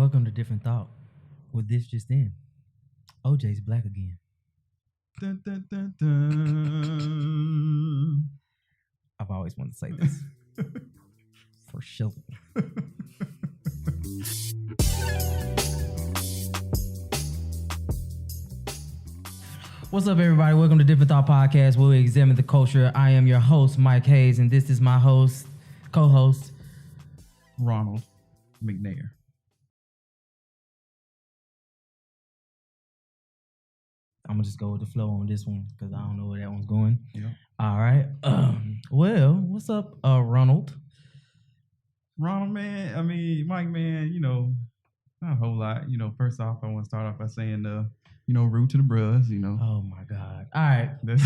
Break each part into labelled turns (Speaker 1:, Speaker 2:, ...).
Speaker 1: Welcome to Different Thought. With this just in, OJ's black again.
Speaker 2: Dun, dun, dun, dun.
Speaker 1: I've always wanted to say this. For sure. What's up, everybody? Welcome to Different Thought Podcast, where we examine the culture. I am your host, Mike Hayes, and this is my co-host,
Speaker 2: Ronald McNair.
Speaker 1: I'm gonna just go with the flow on this one because I don't know where that one's going.
Speaker 2: Yeah.
Speaker 1: All right. Well, what's up, Ronald?
Speaker 2: Ronald, man. I mean, Mike, man. Not a whole lot. First off, I want to start off by saying, rude to the bros.
Speaker 1: Oh my God. All right.
Speaker 2: That's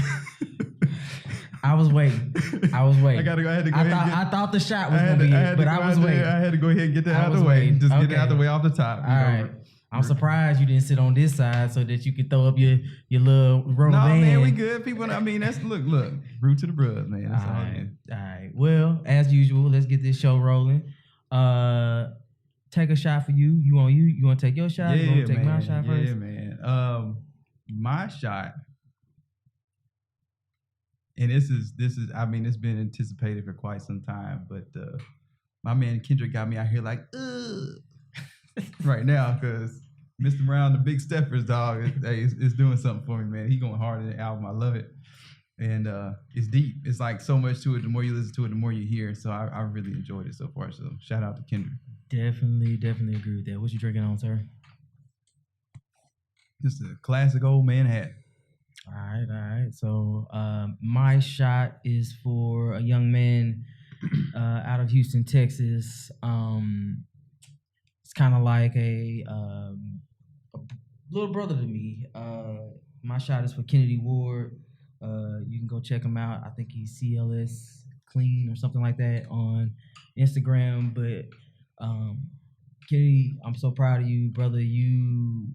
Speaker 1: I was waiting.
Speaker 2: I
Speaker 1: thought the shot was gonna be it, but I was waiting.
Speaker 2: I had to go ahead and get that out of the way. Just get it out of the way off the top.
Speaker 1: All right. I'm surprised you didn't sit on this side so that you could throw up your little Ronald band.
Speaker 2: Man, we good. People, I mean, that's look, rude to the bros, man. That's all
Speaker 1: right. Well, as usual, let's get this show rolling. Take a shot for you. You want to take your shot? You want to take my shot first?
Speaker 2: Yeah, man. My shot, and this is. I mean, it's been anticipated for quite some time, but my man Kendrick got me out here like, right now, because Mr. Brown, the big Steppers dog, is doing something for me, man. He going hard in the album. I love it. And it's deep. It's like so much to it. The more you listen to it, the more you hear. So I really enjoyed it so far. So shout out to Kendrick.
Speaker 1: Definitely agree with that. What you drinking on, sir?
Speaker 2: Just a classic old man hat.
Speaker 1: All right. So my shot is for a young man out of Houston, Texas. It's kind of like a little brother to me. My shot is for Kennedy Ward. You can go check him out. I think he's CLS Clean or something like that on Instagram. But Kennedy, I'm so proud of you, brother. You,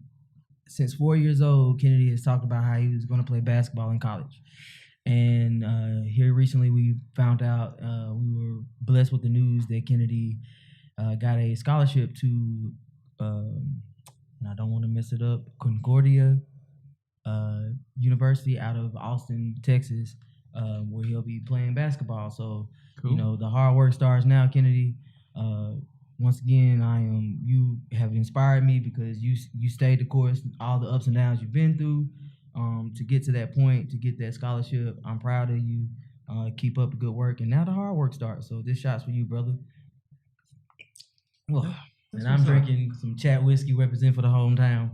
Speaker 1: since 4 years old, Kennedy has talked about how he was going to play basketball in college. And here recently we found out, we were blessed with the news that Kennedy got a scholarship to, and I don't want to mess it up, Concordia University out of Austin, Texas, where he'll be playing basketball. So, cool. The hard work starts now, Kennedy. Once again, you have inspired me because you stayed the course, all the ups and downs you've been through, to get to that point, to get that scholarship. I'm proud of you. Keep up the good work, and now the hard work starts. So this shot's for you, brother. And I'm drinking some Chat whiskey, represent for the hometown.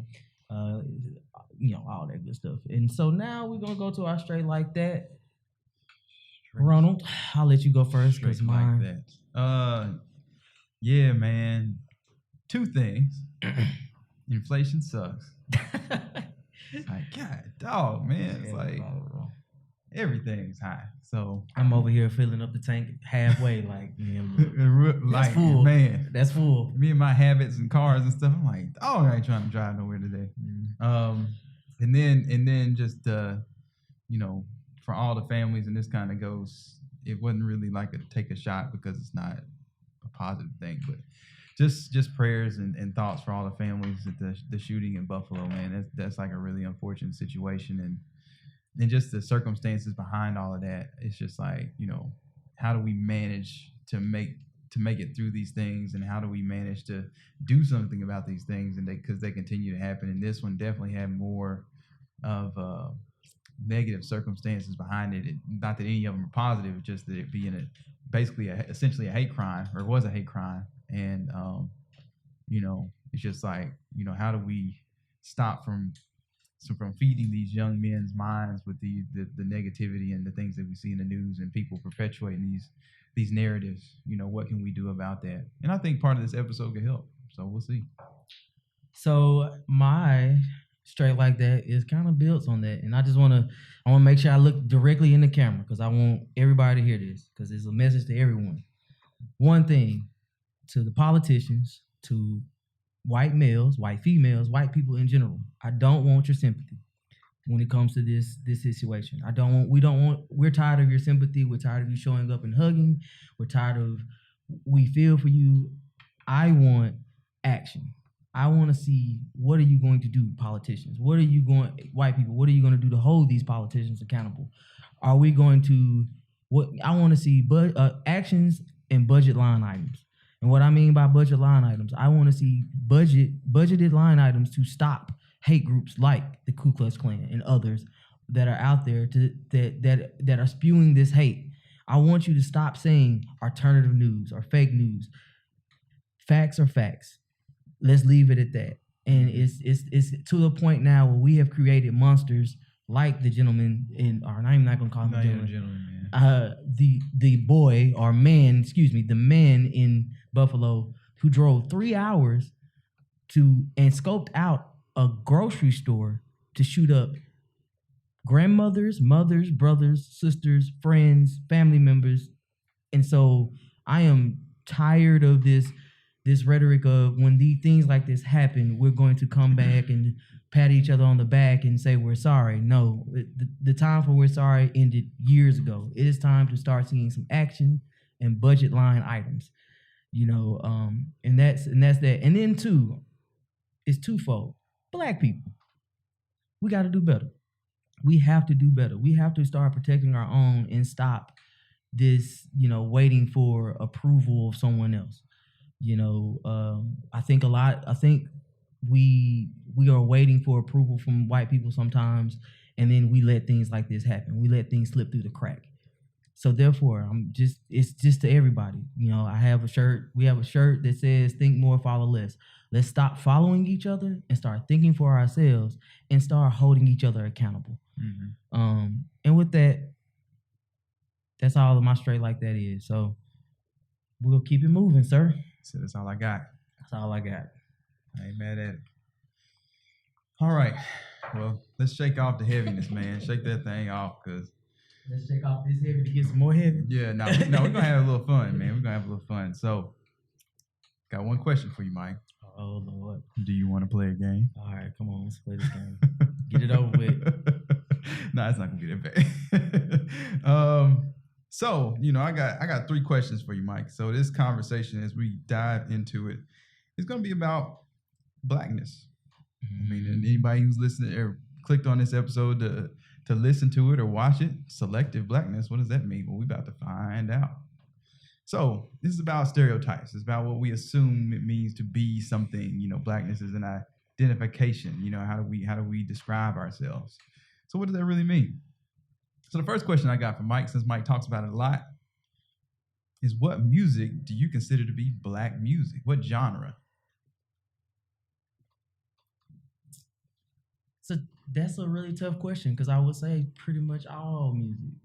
Speaker 1: All that good stuff. And so now we're gonna go to our straight like that. Ronald, I'll let you go first because mine.
Speaker 2: Like that. Yeah, man. Two things. Inflation sucks. Like, God, dog, man. It's like everything's high. So
Speaker 1: I'm over here filling up the tank halfway, like,
Speaker 2: that's
Speaker 1: full.
Speaker 2: Man,
Speaker 1: that's full.
Speaker 2: Me and my habits and cars and stuff. I'm like, I ain't trying to drive nowhere today. And then just for all the families, and this kind of goes. It wasn't really like a take a shot because it's not a positive thing, but just prayers and thoughts for all the families at the shooting in Buffalo, man. That's like a really unfortunate situation, and just the circumstances behind all of that. It's just like, how do we manage to make it through these things, and how do we manage to do something about these things, and because they continue to happen. And this one definitely had more of negative circumstances behind it. Not that any of them are positive, just that it being essentially a hate crime, or was a hate crime. And it's just like, how do we stop from feeding these young men's minds with the negativity and the things that we see in the news, and people perpetuating these narratives? What can we do about that? And I think part of this episode could help. So we'll see.
Speaker 1: So my straight like that is kind of built on that, and I want to make sure I look directly in the camera because I want everybody to hear this because it's a message to everyone. One thing to the politicians, to white males, white females, white people in general. I don't want your sympathy when it comes to this situation. We're tired of your sympathy. We're tired of you showing up and hugging. We're tired of, we feel for you. I want action. I want to see, what are you going to do, politicians? White people? What are you going to do to hold these politicians accountable? Are we going to? What I want to see, actions and budget line items. And what I mean by budget line items, I want to see budgeted line items to stop hate groups like the Ku Klux Klan and others that are out there that are spewing this hate. I want you to stop saying alternative news or fake news. Facts are facts. Let's leave it at that. And it's to the point now where we have created monsters like the gentleman I'm even not gonna call him a gentleman. The boy or man, the man in Buffalo who drove 3 hours and scoped out a grocery store to shoot up grandmothers, mothers, brothers, sisters, friends, family members. And so I am tired of this rhetoric of, when these things like this happen, we're going to come back and pat each other on the back and say we're sorry. No, the time for we're sorry ended years ago. It is time to start seeing some action and budget line items, and that's that. And then two, it's twofold. Black people, we got to do better. We have to do better. We have to start protecting our own and stop this, waiting for approval of someone else. I think we are waiting for approval from white people sometimes, and then we let things like this happen. We let things slip through the crack. So therefore, it's just to everybody. We have a shirt that says think more, follow less. Let's stop following each other and start thinking for ourselves and start holding each other accountable. Mm-hmm. And with that, that's all of my straight like that is. So we'll keep it moving, sir.
Speaker 2: So that's all I got.
Speaker 1: That's all I got.
Speaker 2: I ain't mad at it. All right. Well, let's shake off the heaviness, man. Shake that thing off, cause
Speaker 1: let's shake off this heavy to get some more heavy.
Speaker 2: Yeah, no, we're gonna have a little fun, man. We're gonna have a little fun. So, got one question for you, Mike.
Speaker 1: Oh Lord. Do
Speaker 2: you want to play a game?
Speaker 1: All right, come on, let's play this game. Get it over with.
Speaker 2: No, it's not gonna be that bad. So, I got 3 questions for you, Mike. So this conversation, as we dive into it, is gonna be about blackness. I mean, anybody who's listening or clicked on this episode to listen to it or watch it, selective blackness, what does that mean? Well, we're about to find out. So this is about stereotypes. It's about what we assume it means to be something. Blackness is an identification. How do we describe ourselves? So what does that really mean? So the first question I got from Mike, since Mike talks about it a lot, is what music do you consider to be black music? What genre?
Speaker 1: So that's a really tough question, because I would say pretty much all music.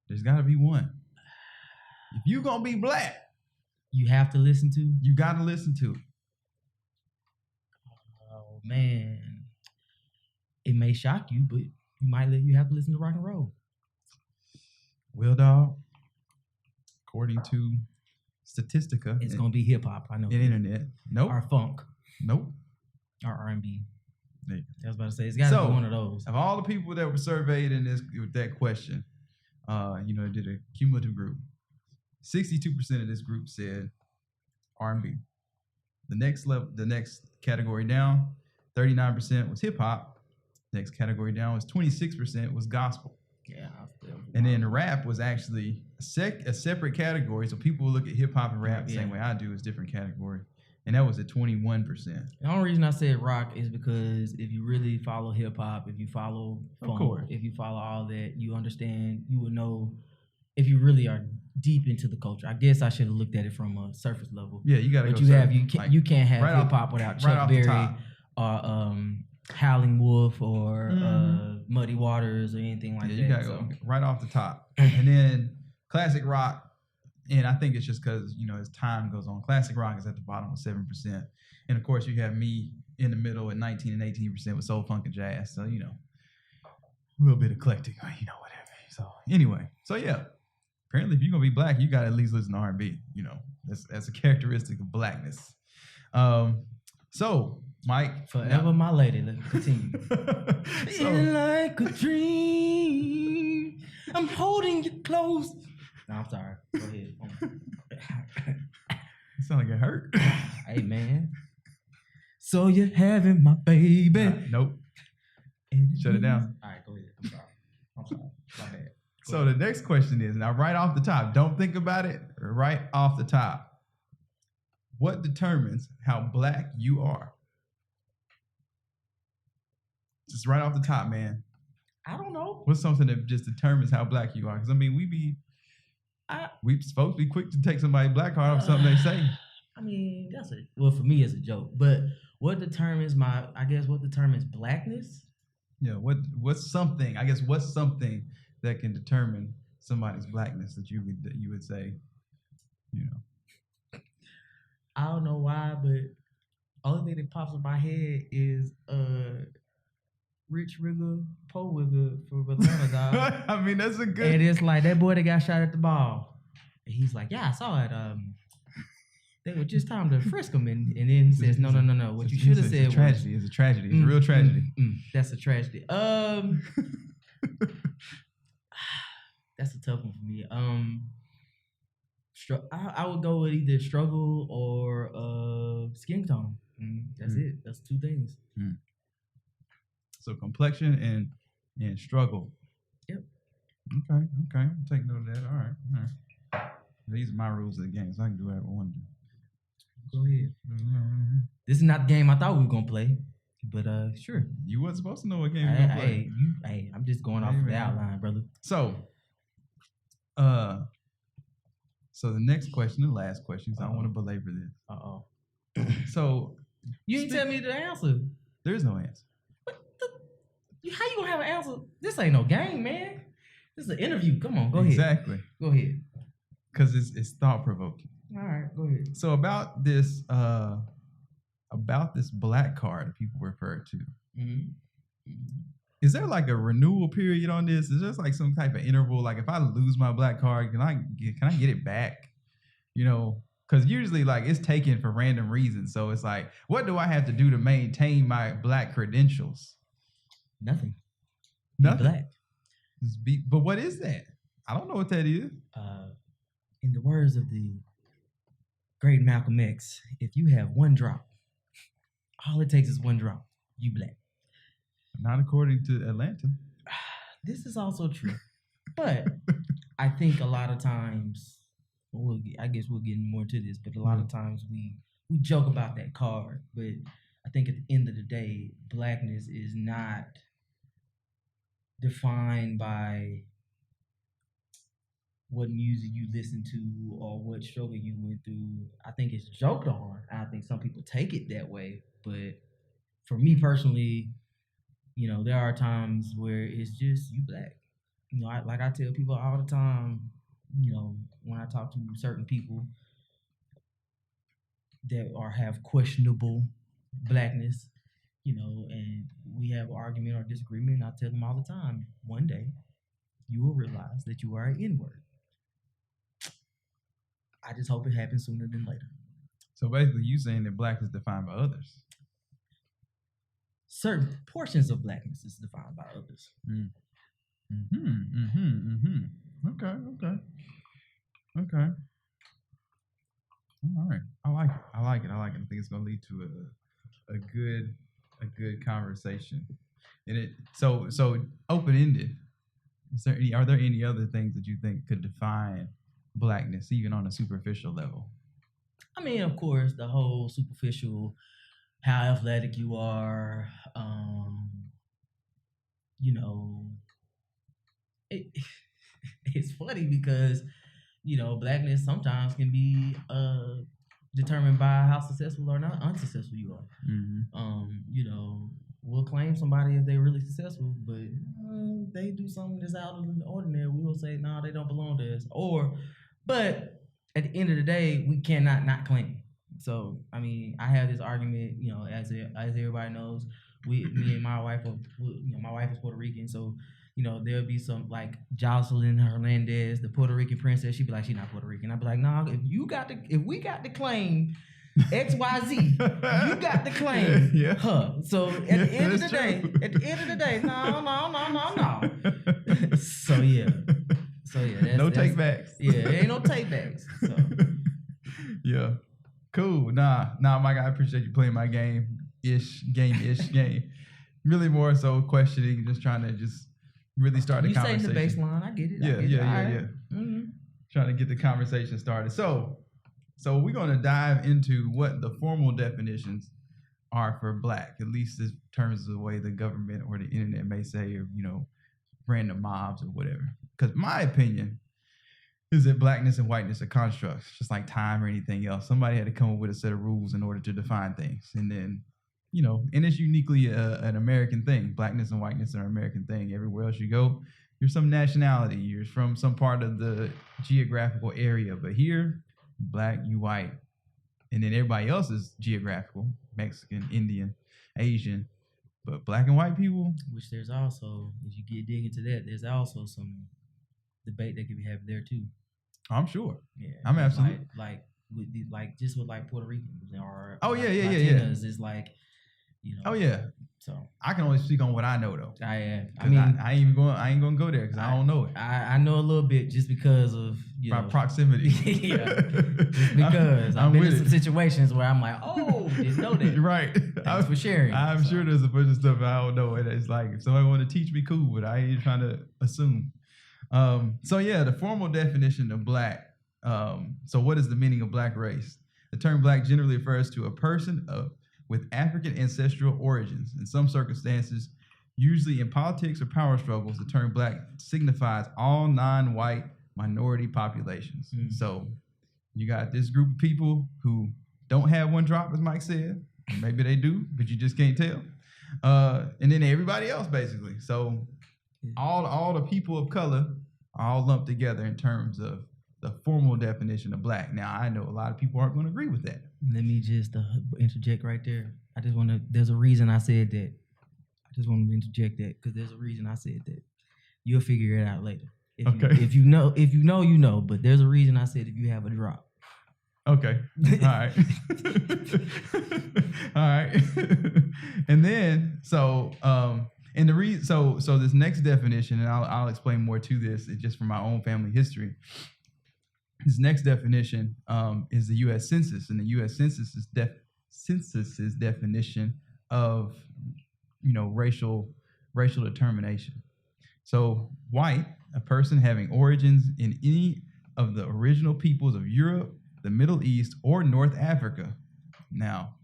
Speaker 2: There's got to be one. If you're going to be black,
Speaker 1: you have to listen to.
Speaker 2: You got to listen to it.
Speaker 1: Oh, man. It may shock you, but you have to listen to rock and roll.
Speaker 2: Well, dog, according to Statistica,
Speaker 1: it's going to be hip hop. I know.
Speaker 2: And internet. Nope.
Speaker 1: Or funk.
Speaker 2: Nope.
Speaker 1: Or R&B.
Speaker 2: Yeah.
Speaker 1: I was about to say, it's got to be one of those.
Speaker 2: Of all the people that were surveyed with that question, did a cumulative group. 62% of this group said R&B. The next category down, 39% was hip hop. Next category down was 26% was gospel.
Speaker 1: Yeah.
Speaker 2: And then rap was actually a separate category. So people will look at hip hop and rap the same way I do. It's a different category. And that was at 21%.
Speaker 1: The only reason I said rock is because if you really follow hip hop, if you follow funk, if you follow all that, you understand, you would know if you really are deep into the culture. I guess I should have looked at it from a surface level.
Speaker 2: Yeah, you got to.
Speaker 1: But you can't have hip hop without Chuck Berry or Howling Wolf or Muddy Waters or anything like that.
Speaker 2: You got to go right off the top. And then classic rock. And I think it's just because, as time goes on, classic rock is at the bottom with 7%. And of course, you have me in the middle at 19 and 18% with soul, funk, and jazz. So, a little bit eclectic, whatever. So anyway, yeah. Apparently, if you're going to be black, you got to at least listen to R&B. That's a characteristic of blackness. So, Mike.
Speaker 1: Forever my lady. Let me continue. Feeling like a dream. I'm holding you close. No, I'm sorry. Go ahead.
Speaker 2: You sound like it hurt.
Speaker 1: Hey, man. So you're having my baby.
Speaker 2: Nope. Shut it down.
Speaker 1: All right, go ahead. I'm sorry. My bad.
Speaker 2: So the next question is, now right off the top, don't think about it, right off the top. What determines how black you are? Just right off the top, man.
Speaker 1: I don't know.
Speaker 2: What's something that just determines how black you are? Because I mean, we supposed to be quick to take somebody's black card off something they say.
Speaker 1: I mean, well, for me it's a joke. But what determines blackness?
Speaker 2: Yeah, what's something that can determine somebody's blackness that you would say, you know?
Speaker 1: I don't know why, but only thing that pops in my head is Rich Rigger, Poe Wigger for Atlanta, dog.
Speaker 2: I mean, that's a good.
Speaker 1: And it's like that boy that got shot at the ball. And he's like, yeah, I saw it. They were just time to frisk him, and then he says, no. What you should have said
Speaker 2: was tragedy. It's a tragedy. It's a real tragedy.
Speaker 1: That's a tragedy. That's a tough one for me. I would go with either struggle or skin tone. That's it. That's two things.
Speaker 2: So complexion and struggle.
Speaker 1: Yep.
Speaker 2: Okay. I'll take note of that. All right. These are my rules of the game, so I can do whatever I want to do.
Speaker 1: Go ahead. This is not the game I thought we were gonna play, but sure.
Speaker 2: You wasn't supposed to know what game we were gonna play.
Speaker 1: Hey, I'm just going off of the outline, brother.
Speaker 2: So the next question, the last question, because I don't want to belabor this. So
Speaker 1: you didn't tell me the answer.
Speaker 2: There's no answer.
Speaker 1: How you gonna have an answer? This ain't no game, man. This is an interview. Come on, go ahead.
Speaker 2: Exactly.
Speaker 1: Go ahead.
Speaker 2: Because it's thought provoking.
Speaker 1: All right, go ahead.
Speaker 2: So about this black card that people refer to. Is there like a renewal period on this? Is there like some type of interval? Like if I lose my black card, can I get it back? You know, because usually like it's taken for random reasons. So it's like, what do I have to do to maintain my black credentials?
Speaker 1: Nothing.
Speaker 2: Black. But what is that? I don't know what that is.
Speaker 1: In the words of the great Malcolm X, if you have one drop, all it takes is one drop, you black.
Speaker 2: Not according to Atlanta.
Speaker 1: This is also true. But I think a lot of times, I guess we'll get more to this, but a lot of times we joke about that card. But I think at the end of the day, blackness is not defined by what music you listen to or what struggle you went through. I think it's joked on. I think some people take it that way. But for me personally, you know, there are times where it's just you black. You know, I tell people all the time, you know, when I talk to certain people that have questionable blackness, you know, and we have argument or disagreement, I tell them all the time, one day you will realize that you are an N-word. I just hope it happens sooner than later.
Speaker 2: So basically you saying that black is defined by others.
Speaker 1: Certain portions of blackness is defined by others.
Speaker 2: Okay. All right. I like it. I think it's gonna lead to a good conversation. And it so open-ended. Are there any other things that you think could define blackness, even on a superficial level?
Speaker 1: I mean, of course, the whole superficial, how athletic you are, you know, it's funny because, you know, blackness sometimes can be determined by how successful or not unsuccessful you are. You know, we'll claim somebody if they're really successful, but they do something that's out of the ordinary. We will say, no, they don't belong to us. But at the end of the day, we cannot not claim. So, I mean, I have this argument, you know, as everybody knows, me and my wife, my wife is Puerto Rican, so, you know, there'll be some like Jocelyn Hernandez, the Puerto Rican princess. She'd be like, she's not Puerto Rican. I'd be like, nah, if we got to claim XYZ, you got to claim her. So at the end of the day, no. So yeah.
Speaker 2: No take backs.
Speaker 1: Yeah, there ain't no take backs. So.
Speaker 2: Yeah. Cool. Nah, Mike, I appreciate you playing my game. game. Really more so questioning, just trying to just really start the
Speaker 1: You setting
Speaker 2: conversation.
Speaker 1: the baseline. I get it.
Speaker 2: Yeah.
Speaker 1: Mm-hmm.
Speaker 2: Trying to get the conversation started. So we're going to dive into what the formal definitions are for black, at least in terms of the way the government or the internet may say, or random mobs or whatever. Because my opinion is that blackness and whiteness are constructs, just like time or anything else. Somebody had to come up with a set of rules in order to define things, and then and it's uniquely an American thing. Blackness and whiteness are an American thing. Everywhere else you go, you're some nationality. You're from some part of the geographical area. But here, black, you white. And then everybody else is geographical, Mexican, Indian, Asian. But black and white people.
Speaker 1: Which there's also, if you get dig into that, there's also some debate that could be had there too.
Speaker 2: I'm sure.
Speaker 1: Yeah.
Speaker 2: I'm absolutely.
Speaker 1: Like just with like Puerto Ricans or
Speaker 2: yeah.
Speaker 1: It's like,
Speaker 2: Oh yeah.
Speaker 1: So
Speaker 2: I can only speak on what I know though.
Speaker 1: I mean,
Speaker 2: I ain't gonna go there because I don't know it.
Speaker 1: I know a little bit just because of
Speaker 2: proximity.
Speaker 1: Yeah, just because I've been in some situations where I'm like, oh, didn't know that.
Speaker 2: Right.
Speaker 1: Thanks for sharing.
Speaker 2: I'm sure there's a bunch of stuff I don't know, and it's like if somebody want to teach me, cool, but I ain't trying to assume. So yeah, the formal definition of black. So what is the meaning of black race? The term black generally refers to a person with African ancestral origins. In some circumstances, usually in politics or power struggles, the term black signifies all non-white minority populations. Mm. So you got this group of people who don't have one drop, as Mike said. Maybe they do, but you just can't tell. And then everybody else, basically. So all the people of color are all lumped together in terms of the formal definition of black. Now, I know a lot of people aren't going to agree with that.
Speaker 1: Let me just interject right there. There's a reason I said that. I just want to interject that because there's a reason I said that. You'll figure it out later. If you know, you know, but there's a reason I said if you have a drop.
Speaker 2: Okay. All right. All right. And then, so this next definition, and I'll explain more to this just from my own family history. His next definition is the U.S. Census, and the U.S. Census's definition of, racial determination. So, white, a person having origins in any of the original peoples of Europe, the Middle East, or North Africa. Now,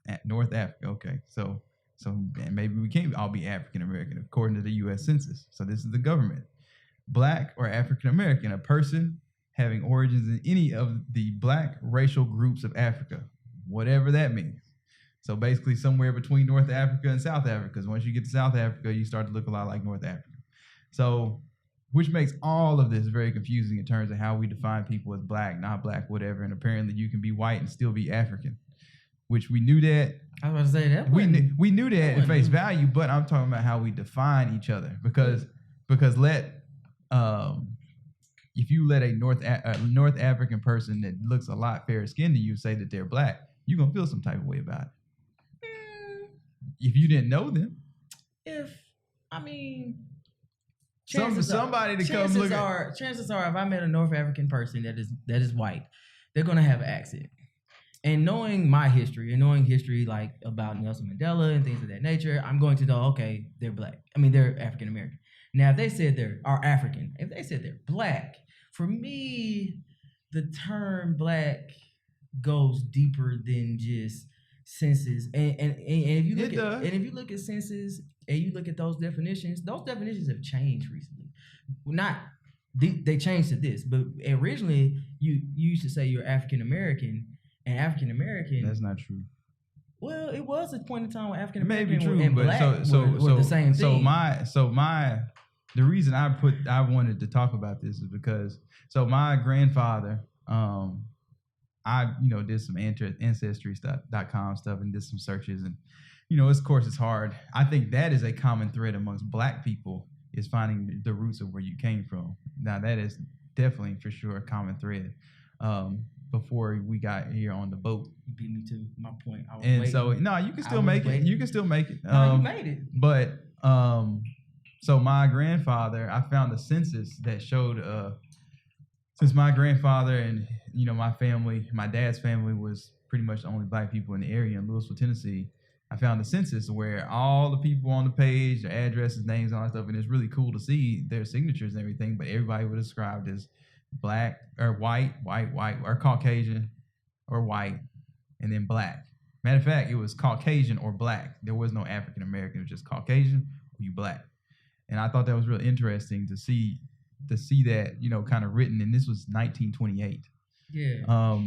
Speaker 2: at North Africa, okay. So maybe we can't all be African American according to the U.S. Census. So this is the government. Black or African American, a person having origins in any of the black racial groups of Africa, whatever that means. So basically somewhere between North Africa and South Africa, because once you get to South Africa, you start to look a lot like North Africa. So, which makes all of this very confusing in terms of how we define people as black, not black, whatever. And apparently you can be white and still be African, which we knew that.
Speaker 1: I was about to say that.
Speaker 2: We knew that at face value, but I'm talking about how we define each other because if you let a North African person that looks a lot fairer skinned to you say that they're black, you're going to feel some type of way about it. If you didn't know them. Chances are, if
Speaker 1: I met a North African person that is white, they're going to have an accent. And knowing my history and knowing history like about Nelson Mandela and things of that nature, I'm going to know, okay, they're black. They're African American. Now, if they said African, if they said they're black, for me, the term black goes deeper than just census. And if you look at census and you look at those definitions have changed recently. They changed to this, but originally you used to say you're African American, and African American.
Speaker 2: That's not true.
Speaker 1: Well, it was a point in time where African American
Speaker 2: and
Speaker 1: black were the same thing.
Speaker 2: The reason I wanted to talk about this is because my grandfather, I did some ancestry.com stuff and did some searches, and of course it's hard. I think that is a common thread amongst black people is finding the roots of where you came from. Now that is definitely for sure a common thread. Before we got here on the boat,
Speaker 1: you beat me to my point.
Speaker 2: You can still make it. You can still make it.
Speaker 1: You made it.
Speaker 2: But so my grandfather, I found a census that showed since my grandfather and my family, my dad's family was pretty much the only black people in the area in Louisville, Tennessee. I found a census where all the people on the page, their addresses, names, all that stuff, and it's really cool to see their signatures and everything. But everybody was described as black or white, or Caucasian or white, and then black. Matter of fact, it was Caucasian or black. There was no African American. It was just Caucasian or you black. And I thought that was really interesting to see that, kind of written. And this was 1928.
Speaker 1: Yeah.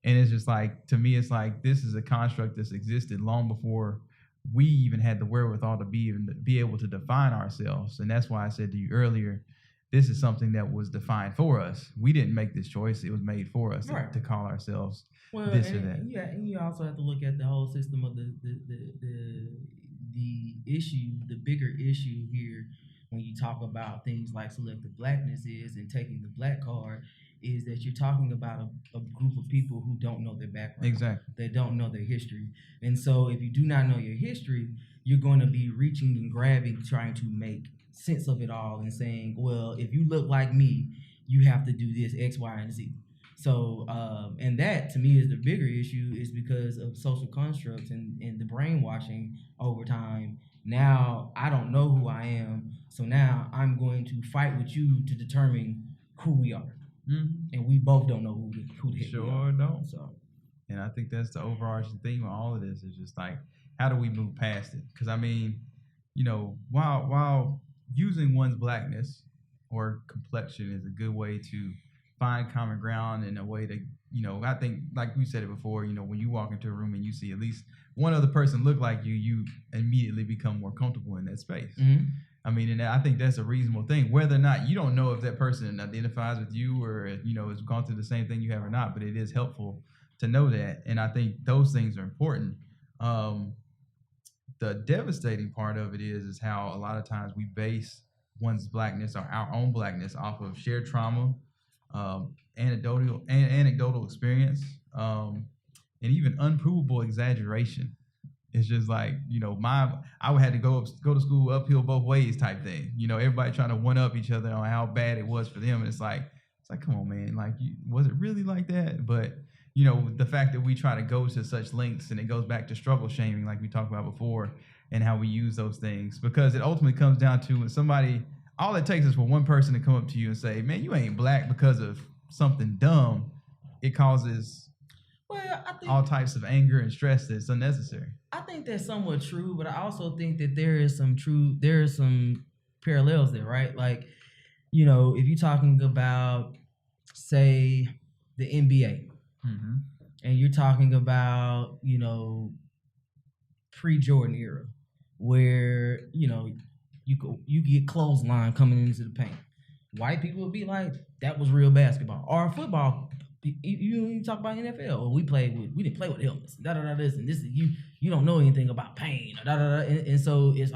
Speaker 2: And it's just like, to me, it's like this is a construct that's existed long before we even had the wherewithal to be able to define ourselves. And that's why I said to you earlier, this is something that was defined for us. We didn't make this choice; it was made for us to call ourselves this or that.
Speaker 1: Yeah, and you also have to look at the whole system of the issue, the bigger issue here when you talk about things like selective blackness and taking the black card, is that you're talking about a group of people who don't know their background.
Speaker 2: Exactly.
Speaker 1: They don't know their history. And so if you do not know your history, you're going to be reaching and grabbing, trying to make sense of it all and saying, well, if you look like me, you have to do this X, Y, and Z. So, and that to me is the bigger issue, is because of social constructs and the brainwashing over time. Now I don't know who I am, so now I'm going to fight with you to determine who we are. Mm-hmm. And we both don't know who the heck we are.
Speaker 2: Don't. So, and I think that's the overarching theme of all of this, is just like, how do we move past it? Because I mean, while using one's blackness or complexion is a good way to find common ground, and a way to, I think, like we said it before, when you walk into a room and you see at least one other person look like you, you immediately become more comfortable in that space. Mm-hmm. I mean, and I think that's a reasonable thing, whether or not you don't know if that person identifies with you or, has gone through the same thing you have or not, but it is helpful to know that. And I think those things are important. The devastating part of it is how a lot of times we base one's blackness or our own blackness off of shared trauma, anecdotal experience, and even unprovable exaggeration. It's just like, I would have to go to school uphill both ways type thing. Everybody trying to one up each other on how bad it was for them. And it's like, come on, man. Like, was it really like that? But, the fact that we try to go to such lengths, and it goes back to struggle shaming, like we talked about before, and how we use those things, because it ultimately comes down to when somebody, all it takes is for one person to come up to you and say, man, you ain't black because of something dumb. It causes all types of anger and stress that's unnecessary.
Speaker 1: I think that's somewhat true, but I also think that there is some parallels there, right? Like, if you're talking about, say, the NBA, mm-hmm. and you're talking about, pre-Jordan era, where, you get clothesline coming into the paint. White people would be like, that was real basketball. Or football, you talk about NFL. We didn't play with helmets. This and this. You don't know anything about pain. And so it's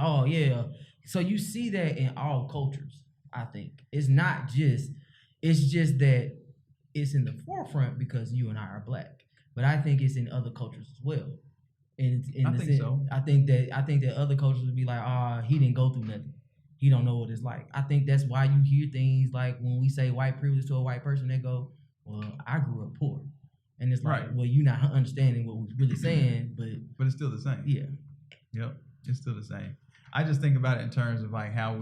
Speaker 1: So you see that in all cultures. I think it's just that it's in the forefront because you and I are black. But I think it's in other cultures as well. And I think so. I think that other cultures would be like, he didn't go through nothing. He don't know what it's like. I think that's why you hear things like when we say white privilege to a white person, they go, well, I grew up poor. And it's like, well, you're not understanding what we're really saying, but
Speaker 2: it's still the same.
Speaker 1: Yeah.
Speaker 2: Yep. It's still the same. I just think about it in terms of like how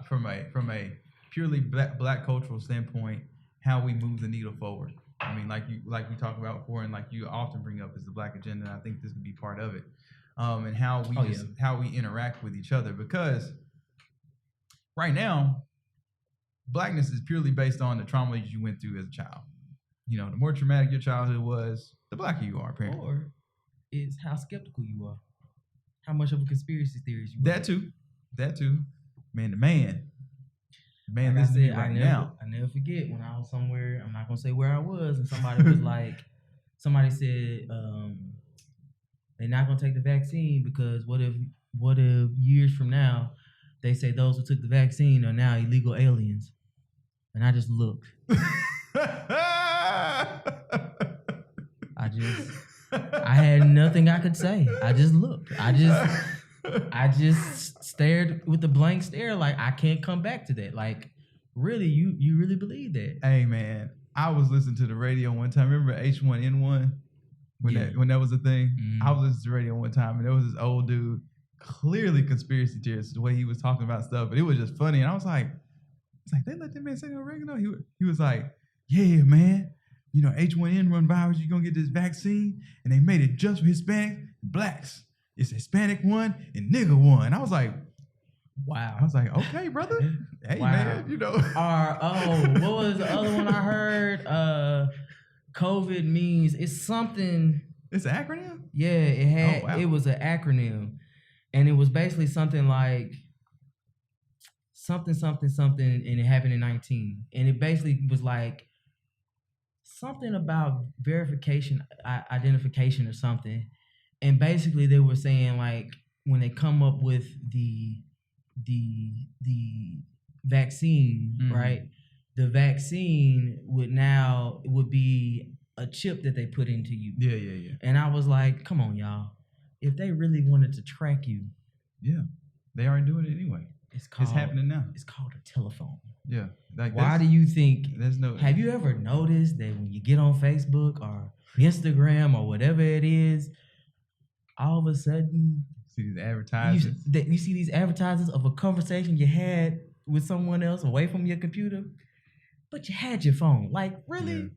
Speaker 2: from a purely black cultural standpoint, how we move the needle forward. I mean, like we talked about before, and like you often bring up, is the black agenda. And I think this could be part of it. And how we interact with each other, because right now, blackness is purely based on the trauma that you went through as a child. The more traumatic your childhood was, the blacker you are, apparently.
Speaker 1: Or it's how skeptical you are. How much of a conspiracy theorist you
Speaker 2: are. That too. Man, the man listen to me right now.
Speaker 1: I never forget when I was somewhere, I'm not going to say where I was, and somebody was like, somebody said, they're not going to take the vaccine because what if years from now, they say those who took the vaccine are now illegal aliens? And I just looked. I had nothing I could say. I just looked. I just stared with a blank stare, like I can't come back to that. Like, really, you really believe that?
Speaker 2: Hey man, I was listening to the radio one time. Remember H1N1? when that was a thing. I
Speaker 1: Mm.
Speaker 2: was listening to the radio one time, and there was this old dude, clearly conspiracy theorist, the way he was talking about stuff, but it was just funny. And I was like, it's like they let that man say no oregano. He was like, yeah, man. You know, H1N1 virus, you're gonna get this vaccine, and they made it just for Hispanic blacks. It's Hispanic one and nigga one. I was like,
Speaker 1: Wow.
Speaker 2: okay, brother. Hey,
Speaker 1: Wow.
Speaker 2: man, you know.
Speaker 1: What was the other one I heard? COVID means it's something.
Speaker 2: It's an acronym?
Speaker 1: Yeah, it had.
Speaker 2: Oh, wow.
Speaker 1: It was an acronym, and it was basically something like something, and it happened in 19, and it basically was like something about verification, identification, or something, and basically they were saying like when they come up with the vaccine, right? The vaccine would be a chip that they put into you.
Speaker 2: Yeah.
Speaker 1: And I was like, come on, y'all. If they really wanted to track you,
Speaker 2: yeah, they aren't doing it anyway. It's happening now.
Speaker 1: It's called a telephone.
Speaker 2: Yeah. Like
Speaker 1: why do you think?
Speaker 2: Have
Speaker 1: you ever noticed that when you get on Facebook or Instagram or whatever it is, all of a sudden
Speaker 2: see these advertisements?
Speaker 1: You see these advertisements of a conversation you had with someone else away from your computer, but you had your phone. Like, really?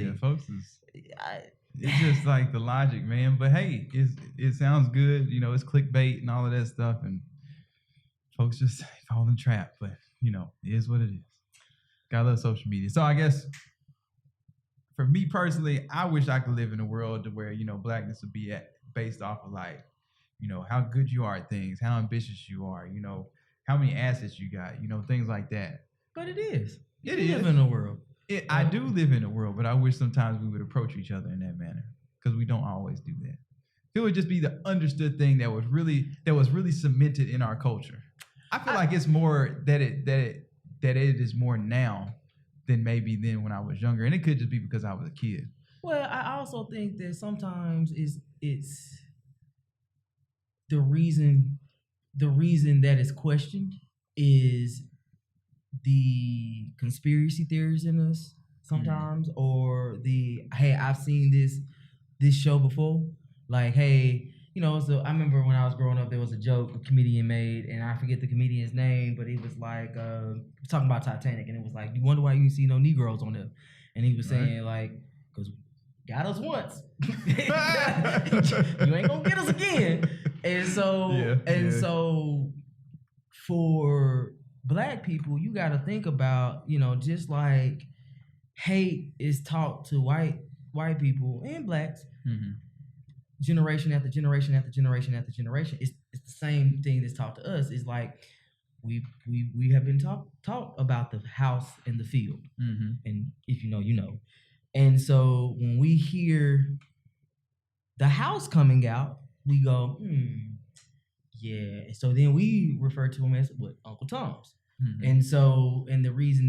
Speaker 2: Yeah, folks, it's just like the logic, man. But hey, it sounds good. You know, it's clickbait and all of that stuff, and folks just fall in the trap. But, you know, it is what it is. Gotta love social media. So I guess for me personally, I wish I could live in a world where, you know, blackness would be based off of like, you know, how good you are at things, how ambitious you are, you know, how many assets you got, you know, things like that.
Speaker 1: But it is.
Speaker 2: You
Speaker 1: live in a world.
Speaker 2: I do live in a world, but I wish sometimes we would approach each other in that manner because we don't always do that. It would just be the understood thing that was really cemented in our culture. I feel like it's more that it is more now than maybe then when I was younger, and it could just be because I was a kid.
Speaker 1: Well, I also think that sometimes it's the reason that it's questioned is the conspiracy theories in us sometimes, or the hey, I've seen this show before. Like, hey, you know, so I remember when I was growing up, there was a joke a comedian made, and I forget the comedian's name, but it was like talking about Titanic, and it was like, you wonder why you didn't see no Negroes on there, and he was saying like, because got us once, you ain't gonna get us again, and so for Black people, you got to think about, you know, just like hate is taught to white people and blacks, generation after generation after generation after generation. It's the same thing that's taught to us. It's like we have been taught about the house and the field, and if you know, you know. And so when we hear the house coming out, we go, yeah. So then we refer to him as what, Uncle Tom's. And so, and the reason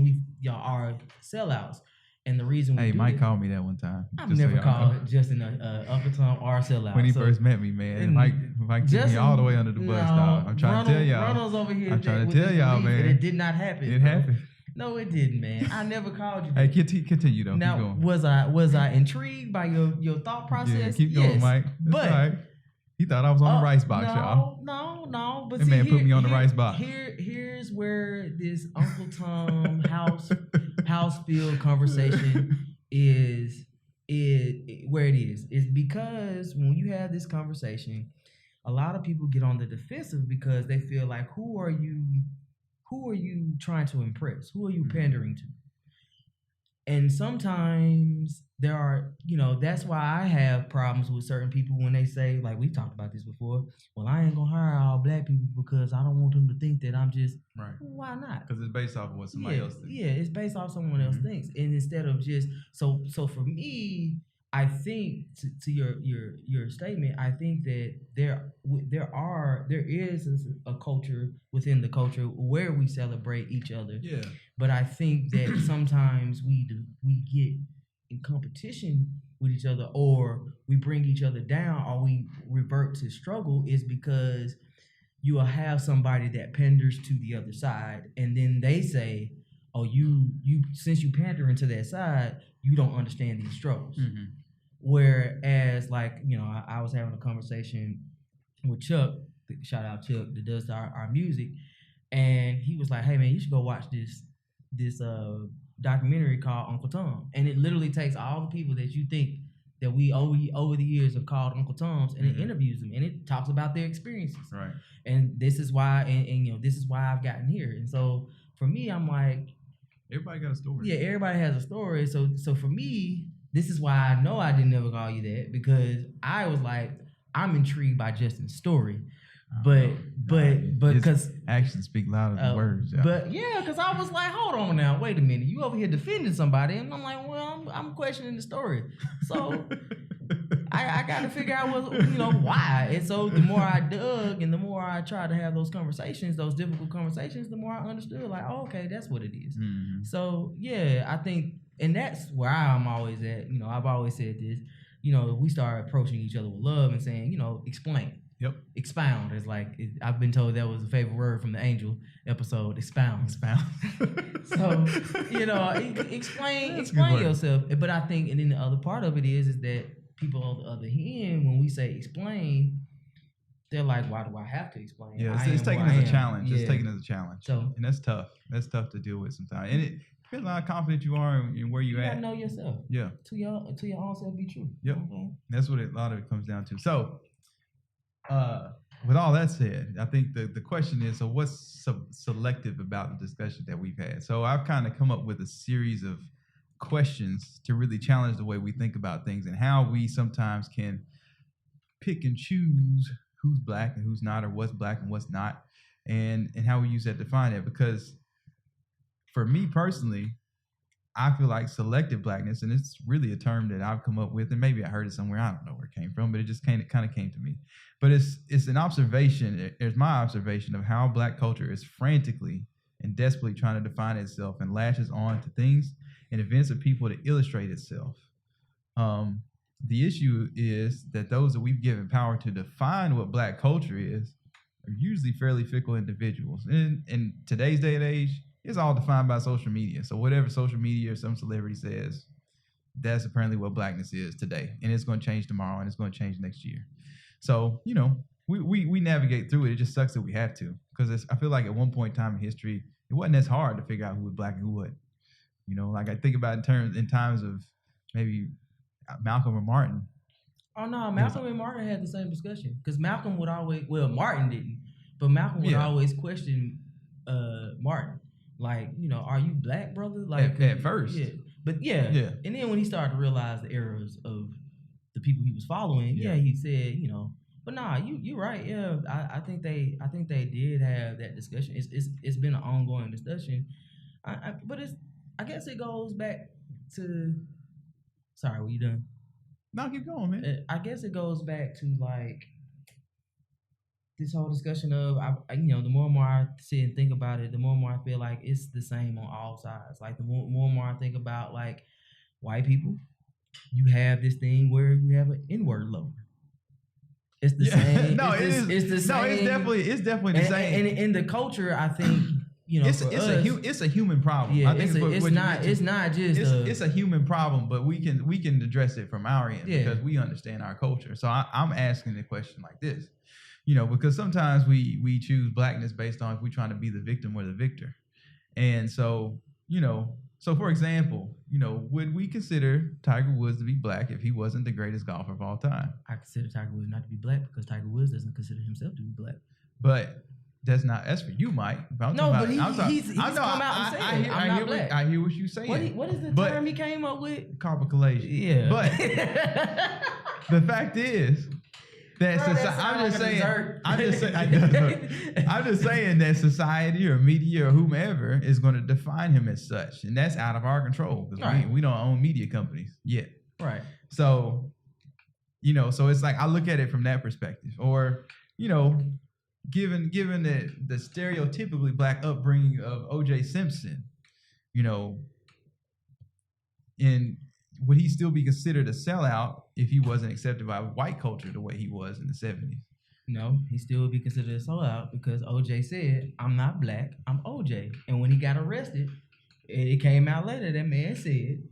Speaker 1: we y'all are sellouts, and the reason we
Speaker 2: Mike called me that one time.
Speaker 1: I've never called Justin Uncle Tom or sellout.
Speaker 2: When he first met me, man, Mike took me all the way under the bus, dog. I'm trying to tell y'all.
Speaker 1: Ronald's over here.
Speaker 2: I'm trying to tell y'all, man.
Speaker 1: It did not happen.
Speaker 2: It happened.
Speaker 1: No, it didn't, man. I never called you.
Speaker 2: Hey, continue though.
Speaker 1: Now,
Speaker 2: keep going.
Speaker 1: was I intrigued by your thought process?
Speaker 2: Yeah, keep going, Mike. That's all right. He thought I was on the rice box, y'all.
Speaker 1: No. But
Speaker 2: that man put me on the rice box.
Speaker 1: Here's where this Uncle Tom house field conversation is where it is. It's because when you have this conversation, a lot of people get on the defensive because they feel like, who are you trying to impress? Who are you pandering to? And sometimes there are, you know, that's why I have problems with certain people when they say, like, we've talked about this before, well, I ain't gonna hire all Black people because I don't want them to think that I'm just,
Speaker 2: right.
Speaker 1: Why not?
Speaker 2: Because it's based off of what somebody else thinks.
Speaker 1: Yeah, it's based off someone else thinks. And instead of just, so for me, I think to your statement, I think that there is a culture within the culture where we celebrate each other.
Speaker 2: Yeah.
Speaker 1: But I think that sometimes we get in competition with each other, or we bring each other down, or we revert to struggle, is because you will have somebody that panders to the other side, and then they say, oh, you since you pandering to that side, you don't understand these struggles. Whereas, like, I was having a conversation with Chuck, shout out Chuck, that does our music, and he was like, "Hey man, you should go watch this documentary called Uncle Tom," and it literally takes all the people that you think that we over the years have called Uncle Toms, and it interviews them, and it talks about their experiences.
Speaker 2: Right.
Speaker 1: And this is why, and this is why I've gotten here. And so for me, I'm like,
Speaker 2: everybody got a story.
Speaker 1: Yeah, everybody has a story. So for me, this is why I know I didn't ever call you that, because I was like, I'm intrigued by Justin's story. But because
Speaker 2: actions speak louder than words. Yeah.
Speaker 1: But yeah, because I was like, hold on now, wait a minute, you over here defending somebody, and I'm like, well, I'm questioning the story, so I got to figure out why. And so the more I dug and the more I tried to have those conversations, those difficult conversations, the more I understood, like, oh, okay, that's what it is.
Speaker 2: Mm-hmm.
Speaker 1: So yeah, I think, and that's where I'm always at. I've always said this. We start approaching each other with love and saying, explain.
Speaker 2: Yep.
Speaker 1: Expound is like, I've been told that was a favorite word from the Angel episode. Expound. So explain yourself. But I think, and then the other part of it is that people on the other end, when we say explain, they're like, why do I have to explain?
Speaker 2: Yeah, it's taken as a challenge. Yeah. It's taken as a challenge.
Speaker 1: So,
Speaker 2: and that's tough. That's tough to deal with sometimes. And it depends on how confident you are and where you at.
Speaker 1: You gotta know yourself.
Speaker 2: Yeah.
Speaker 1: To your own self be true.
Speaker 2: Yep. Mm-hmm. That's what a lot of it comes down to. So, with all that said, I think the question is, so what's selective about the discussion that we've had? So I've kind of come up with a series of questions to really challenge the way we think about things and how we sometimes can pick and choose who's black and who's not, or what's black and what's not, and how we use that to define it. Because for me personally, I feel like selective blackness, and it's really a term that I've come up with, and maybe I heard it somewhere. I don't know where it came from, but it just kind of came to me. But it's an observation. It's my observation of how black culture is frantically and desperately trying to define itself and lashes on to things and events of people to illustrate itself. The issue is that those that we've given power to define what black culture is are usually fairly fickle individuals. And in today's day and age, it's all defined by social media. So whatever social media or some celebrity says, that's apparently what blackness is today. And it's going to change tomorrow, and it's going to change next year. So, we navigate through it. It just sucks that we have to. Because I feel like at one point in time in history, it wasn't as hard to figure out who was black and who wasn't. Like I think about in times of maybe Malcolm or Martin.
Speaker 1: Oh, no, Malcolm and Martin had the same discussion. Because Malcolm would always, Martin didn't, but Malcolm would always question Martin. Like, are you black, brother? Like
Speaker 2: at first.
Speaker 1: Yeah. But yeah. And then when he started to realize the errors of the people he was following, he said, but nah, you're right. Yeah. I think they did have that discussion. It's been an ongoing discussion. But I guess it goes back to, sorry, were you done?
Speaker 2: No, keep going, man.
Speaker 1: I guess it goes back to like this whole discussion of, the more and more I sit and think about it, the more and more I feel like it's the same on all sides. Like the more and more I think about like white people, you have this thing where you have an N-word lover. It's the same.
Speaker 2: No, it's the same. No, it's definitely the same.
Speaker 1: And in the culture, I think
Speaker 2: it's a human problem.
Speaker 1: Yeah,
Speaker 2: I think
Speaker 1: it's not just
Speaker 2: it's a human problem, but we can address it from our end because we understand our culture. So I'm asking the question like this. Because sometimes we choose blackness based on if we're trying to be the victim or the victor. And so, so for example, would we consider Tiger Woods to be black if he wasn't the greatest golfer of all time?
Speaker 1: I consider Tiger Woods not to be black because Tiger Woods doesn't consider himself to be black.
Speaker 2: But that's for you, Mike. But
Speaker 1: he's come out and said, I'm not black.
Speaker 2: I hear what you're saying.
Speaker 1: What is the term he came up with?
Speaker 2: Carboculation.
Speaker 1: Yeah.
Speaker 2: But the fact is, I'm just saying that society or media or whomever is going to define him as such, and that's out of our control because we don't own media companies yet.
Speaker 1: Right.
Speaker 2: So, so it's like I look at it from that perspective, or given the stereotypically black upbringing of O.J. Simpson, in would he still be considered a sellout if he wasn't accepted by white culture the way he was in the 70s?
Speaker 1: No, he still would be considered a sellout because OJ said, I'm not black, I'm OJ. And when he got arrested, it came out later that man said,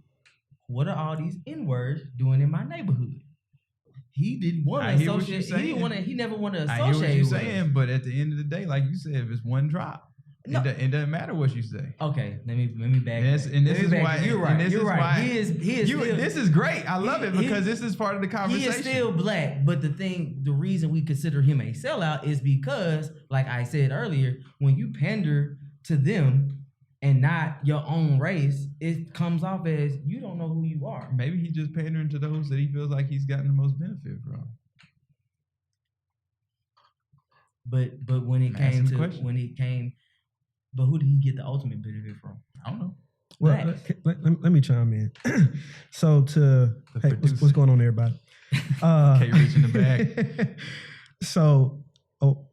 Speaker 1: what are all these N-words doing in my neighborhood? He didn't want
Speaker 2: I
Speaker 1: to
Speaker 2: hear what
Speaker 1: associate.
Speaker 2: you're
Speaker 1: He didn't want to.
Speaker 2: saying.
Speaker 1: He never wanted to
Speaker 2: I hear what
Speaker 1: associate
Speaker 2: you're
Speaker 1: with us.
Speaker 2: saying, but at the end of the day, like you said, if it's one drop,
Speaker 1: No.
Speaker 2: it doesn't matter what you say.
Speaker 1: Okay, let me back.
Speaker 2: Yes, and this is why
Speaker 1: You're right.
Speaker 2: and this
Speaker 1: You're
Speaker 2: is
Speaker 1: right.
Speaker 2: why
Speaker 1: He is still,
Speaker 2: this is great. I love it because this is part of the
Speaker 1: he
Speaker 2: conversation.
Speaker 1: is still black, but the reason we consider him a sellout is because, like I said earlier, when you pander to them and not your own race, it comes off as you don't know who you are.
Speaker 2: Maybe he's just pandering to those that he feels like he's gotten the most benefit from.
Speaker 1: But when it
Speaker 2: Ask him
Speaker 1: came
Speaker 2: the
Speaker 1: to
Speaker 2: question.
Speaker 1: but who did he get the ultimate benefit from?
Speaker 2: I don't know.
Speaker 3: Well, let me chime in. So what's going on, everybody?
Speaker 2: Can't reach in the back.
Speaker 3: So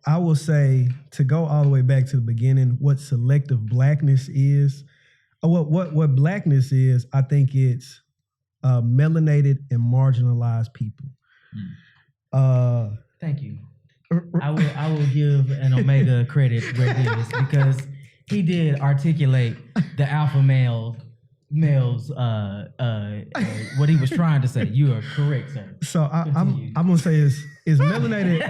Speaker 3: I will say, to go all the way back to the beginning, what selective blackness is, what blackness is, I think it's melanated and marginalized people.
Speaker 1: Thank you. I will give an Omega credit where it is, because he did articulate the alpha male's what he was trying to say. You are correct, sir.
Speaker 3: So I'm gonna say is melanated.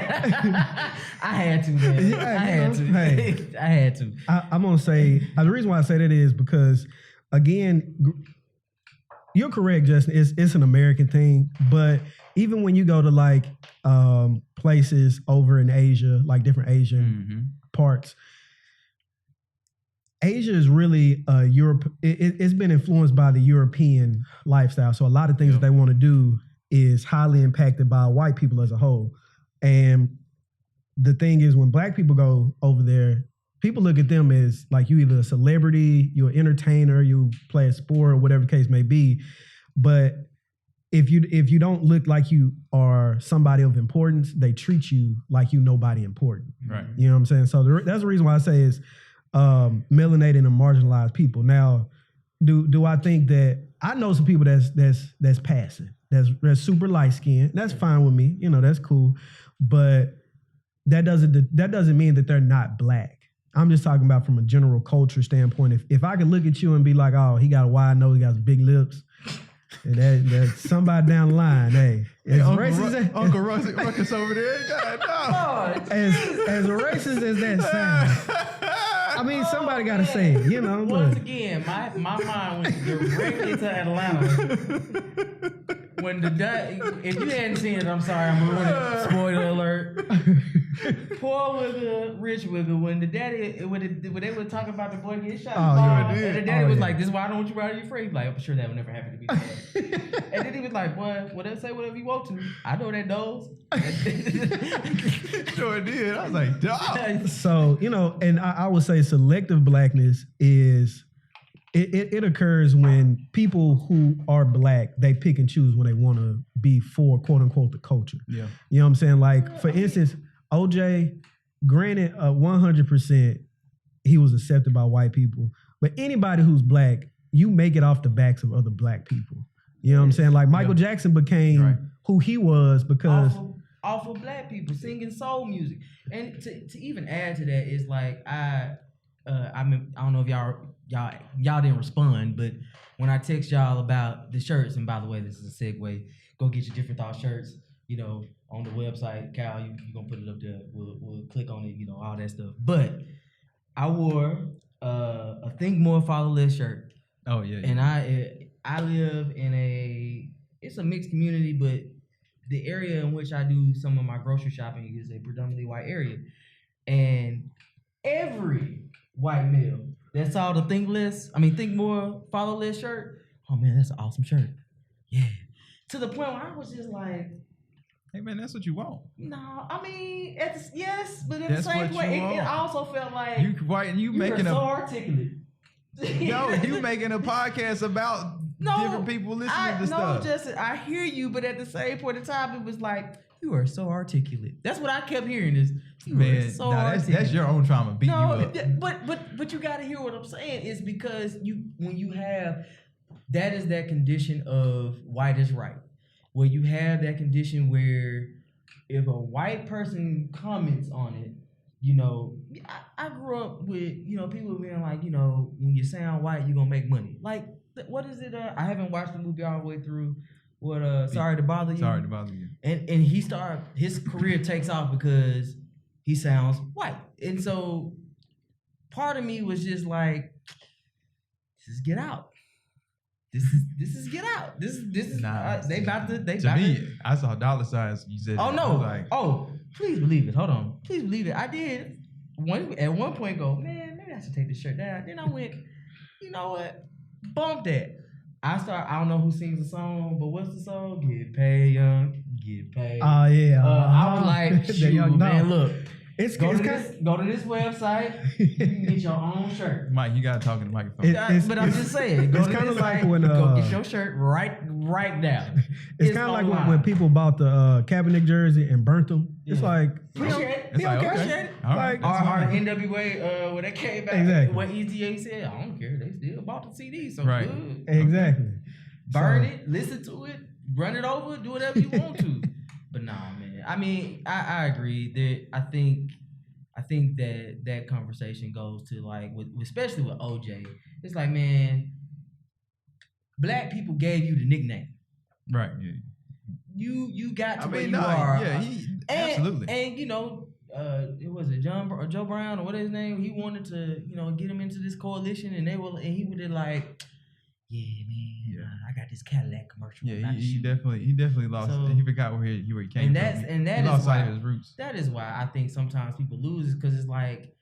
Speaker 1: I had to, man. I had to.
Speaker 3: Hey.
Speaker 1: I had to.
Speaker 3: I'm gonna say the reason why I say that is because, again, you're correct, Justin. It's an American thing, but even when you go to like places over in Asia, like different Asian parts, Asia is really Europe. It's been influenced by the European lifestyle. So a lot of things that they want to do is highly impacted by white people as a whole. And the thing is, when black people go over there, people look at them as like you either a celebrity, you're an entertainer, you play a sport, or whatever the case may be. But if you don't look like you are somebody of importance, they treat you like you nobody important.
Speaker 2: Right.
Speaker 3: You know what I'm saying? So that's the reason why I say is melanated and marginalized people. Now, do I think that I know some people that's passive, that's super light skinned. That's fine with me. You know, that's cool. But that doesn't mean that they're not black. I'm just talking about from a general culture standpoint. If I could look at you and be like, oh, he got a wide nose, he got big lips, and that's somebody down the line, hey,
Speaker 2: Uncle Ruckus over there. God, no.
Speaker 3: as racist as that sounds, I mean, somebody got to say it, you know.
Speaker 1: Once again, my mind went directly to Atlanta. When if you hadn't seen it, I'm sorry, I'm ruining it. Spoiler alert. Poor Wigger, Rich Wigger, when they were talking about the boy getting shot, and the daddy was like, "This is why I don't want you right out of your frame." Like, I'm sure that would never happen to me. And then he was like, "Boy, whatever, say whatever you want to. I know that knows."
Speaker 2: Sure did. I was like, dog.
Speaker 3: So, you know, and I would say selective blackness is it occurs when people who are black, they pick and choose when they want to be for, quote unquote, the culture.
Speaker 2: Yeah.
Speaker 3: You know what I'm saying? Like, for instance, OJ, granted, 100%, he was accepted by white people. But anybody who's black, you make it off the backs of other black people. You know what I'm saying? Like, Michael Jackson became who he was because...
Speaker 1: Off of black people singing soul music. And to even add to that is like, I mean, I don't know if y'all didn't respond, but when I text y'all about the shirts, and by the way, this is a segue, go get your Different Thought shirts, you know, on the website. Cal, you gonna put it up there. We'll click on it, you know, all that stuff. But I wore a Think More, Follow Less shirt.
Speaker 2: Oh yeah.
Speaker 1: And I live in it's a mixed community, but the area in which I do some of my grocery shopping is a predominantly white area. And every white male that saw the Think More, Follow Less shirt, oh man, that's an awesome shirt. Yeah. To the point where I was just like,
Speaker 2: hey man, that's what you want.
Speaker 1: no, I mean, yes, but in
Speaker 2: That's
Speaker 1: the same
Speaker 2: what
Speaker 1: way,
Speaker 2: you
Speaker 1: it
Speaker 2: want.
Speaker 1: also felt like
Speaker 2: you
Speaker 1: are
Speaker 2: making
Speaker 1: so articulate.
Speaker 2: No, you making a podcast about different people listening to stuff.
Speaker 1: No, Justin, I hear you, but at the same point in time, it was like, you are so articulate. That's what I kept hearing is,
Speaker 2: man,
Speaker 1: so articulate.
Speaker 2: that's your own trauma beating you up.
Speaker 1: But you got to hear what I'm saying is because when you have, that is that condition of white is right. Where you have that condition where if a white person comments on it, you know, I grew up with, you know, people being like, you know, when you sound white, you're going to make money. Like, what is it? I haven't watched the movie all the way through. What? Sorry to bother you.
Speaker 2: Sorry to bother you.
Speaker 1: And his career takes off because he sounds white, and so part of me was just like, this is Get Out. This is Get Out. This is they about to.
Speaker 2: I saw dollar signs. You said.
Speaker 1: Oh no!
Speaker 2: Like,
Speaker 1: Please believe it. Hold on. Please believe it. I did at one point go, man, maybe I should take this shirt down. Then I went, you know what? Bump that. I don't know who sings the song, but what's the song? Get paid, young, get paid.
Speaker 3: Oh yeah.
Speaker 1: I was like, shoot, man, look. Go to this website. You can get your own shirt.
Speaker 2: Mike, you gotta talk in the microphone.
Speaker 1: But I'm just saying, go to this
Speaker 3: like
Speaker 1: site,
Speaker 3: when
Speaker 1: go get your shirt right now.
Speaker 3: It's kind of like when people bought the Kaepernick jersey and burnt them. It's like
Speaker 1: appreciate
Speaker 3: he don't care.
Speaker 1: Okay.
Speaker 3: Like,
Speaker 1: or NWA when they came back,
Speaker 3: exactly.
Speaker 1: what ETA said, I don't care. They still bought the CD, so
Speaker 2: right.
Speaker 1: good.
Speaker 3: Exactly.
Speaker 1: Burn it, listen to it, run it over, do whatever you want to. But nah, man. I mean, I agree that I think that conversation goes to like especially with OJ. It's like, man, black people gave you the nickname.
Speaker 2: Right. Yeah.
Speaker 1: You got to where you are.
Speaker 2: Yeah, absolutely.
Speaker 1: And you know, it was Joe Brown or what is his name? He wanted to, get him into this coalition, and he would have like, yeah, man, I got this Cadillac commercial.
Speaker 2: Yeah, he definitely lost. He forgot where he came from.
Speaker 1: And that
Speaker 2: he
Speaker 1: is
Speaker 2: lost
Speaker 1: why
Speaker 2: sight of his roots.
Speaker 1: That is why I think sometimes people lose, because it's like,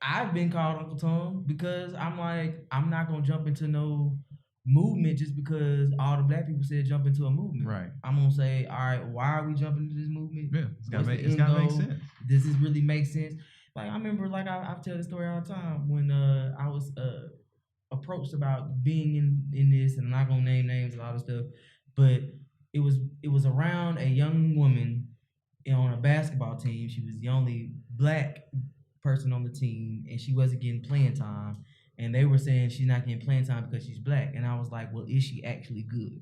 Speaker 1: I've been called Uncle Tom because I'm like, I'm not gonna jump into no movement just because all the black people said jump into a movement.
Speaker 2: Right.
Speaker 1: I'm gonna say, all right, why are we jumping into this movement?
Speaker 2: Yeah, it's gotta make sense.
Speaker 1: Does this really make sense? Like I remember, like I tell the story all the time when I was approached about being in this, and I'm not gonna name names and all this stuff, but it was around a young woman on a basketball team. She was the only black person on the team, and she wasn't getting playing time. And they were saying she's not getting playing time because she's black. And I was like, well, is she actually good?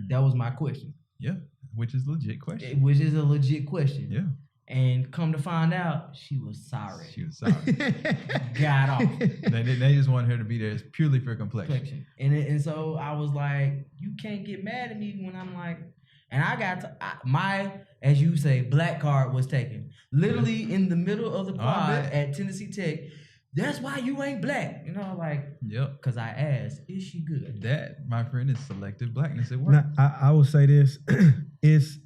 Speaker 1: That was my question.
Speaker 2: Yeah, which is a legit question.
Speaker 1: Which is a legit question.
Speaker 2: Yeah.
Speaker 1: And come to find out, she was sorry. Got off.
Speaker 2: They just wanted her to be there purely for complexion.
Speaker 1: And so I was like, you can't get mad at me when I'm like, and I got my, as you say, black card was taken. Literally in the middle of the quad at Tennessee Tech. That's why you ain't black. Like,
Speaker 2: yep.
Speaker 1: Because I asked, is she good?
Speaker 2: That, my friend, is selective blackness at work.
Speaker 3: Now, I will say this. It's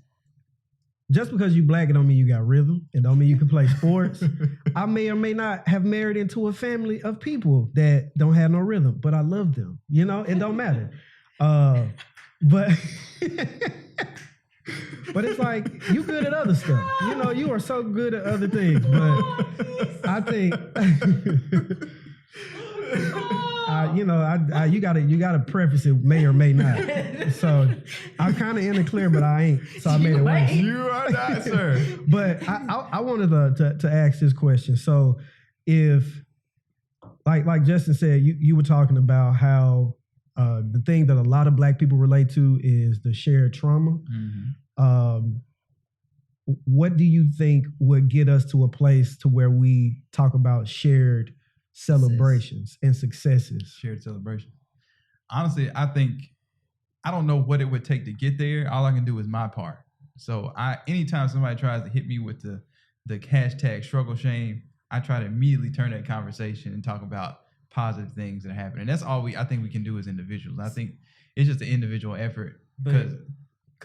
Speaker 3: just because you black, it don't mean you got rhythm. It don't mean you can play sports. I may or may not have married into a family of people that don't have no rhythm, but I love them. It don't matter. But but it's like you good at other stuff. You are so good at other things. But I think you gotta preface it may or may not. So I'm kind of in the clear, but I ain't. So I made it worse.
Speaker 2: You are not, sir.
Speaker 3: But I wanted to ask this question. So if like Justin said, you were talking about how the thing that a lot of black people relate to is the shared trauma. Mm-hmm. What do you think would get us to a place to where we talk about shared celebrations and successes?
Speaker 2: Shared celebration. Honestly, I don't know what it would take to get there. All I can do is my part. So anytime somebody tries to hit me with the hashtag struggle shame, I try to immediately turn that conversation and talk about positive things that happen. And that's all I think we can do as individuals. I think it's just an individual effort because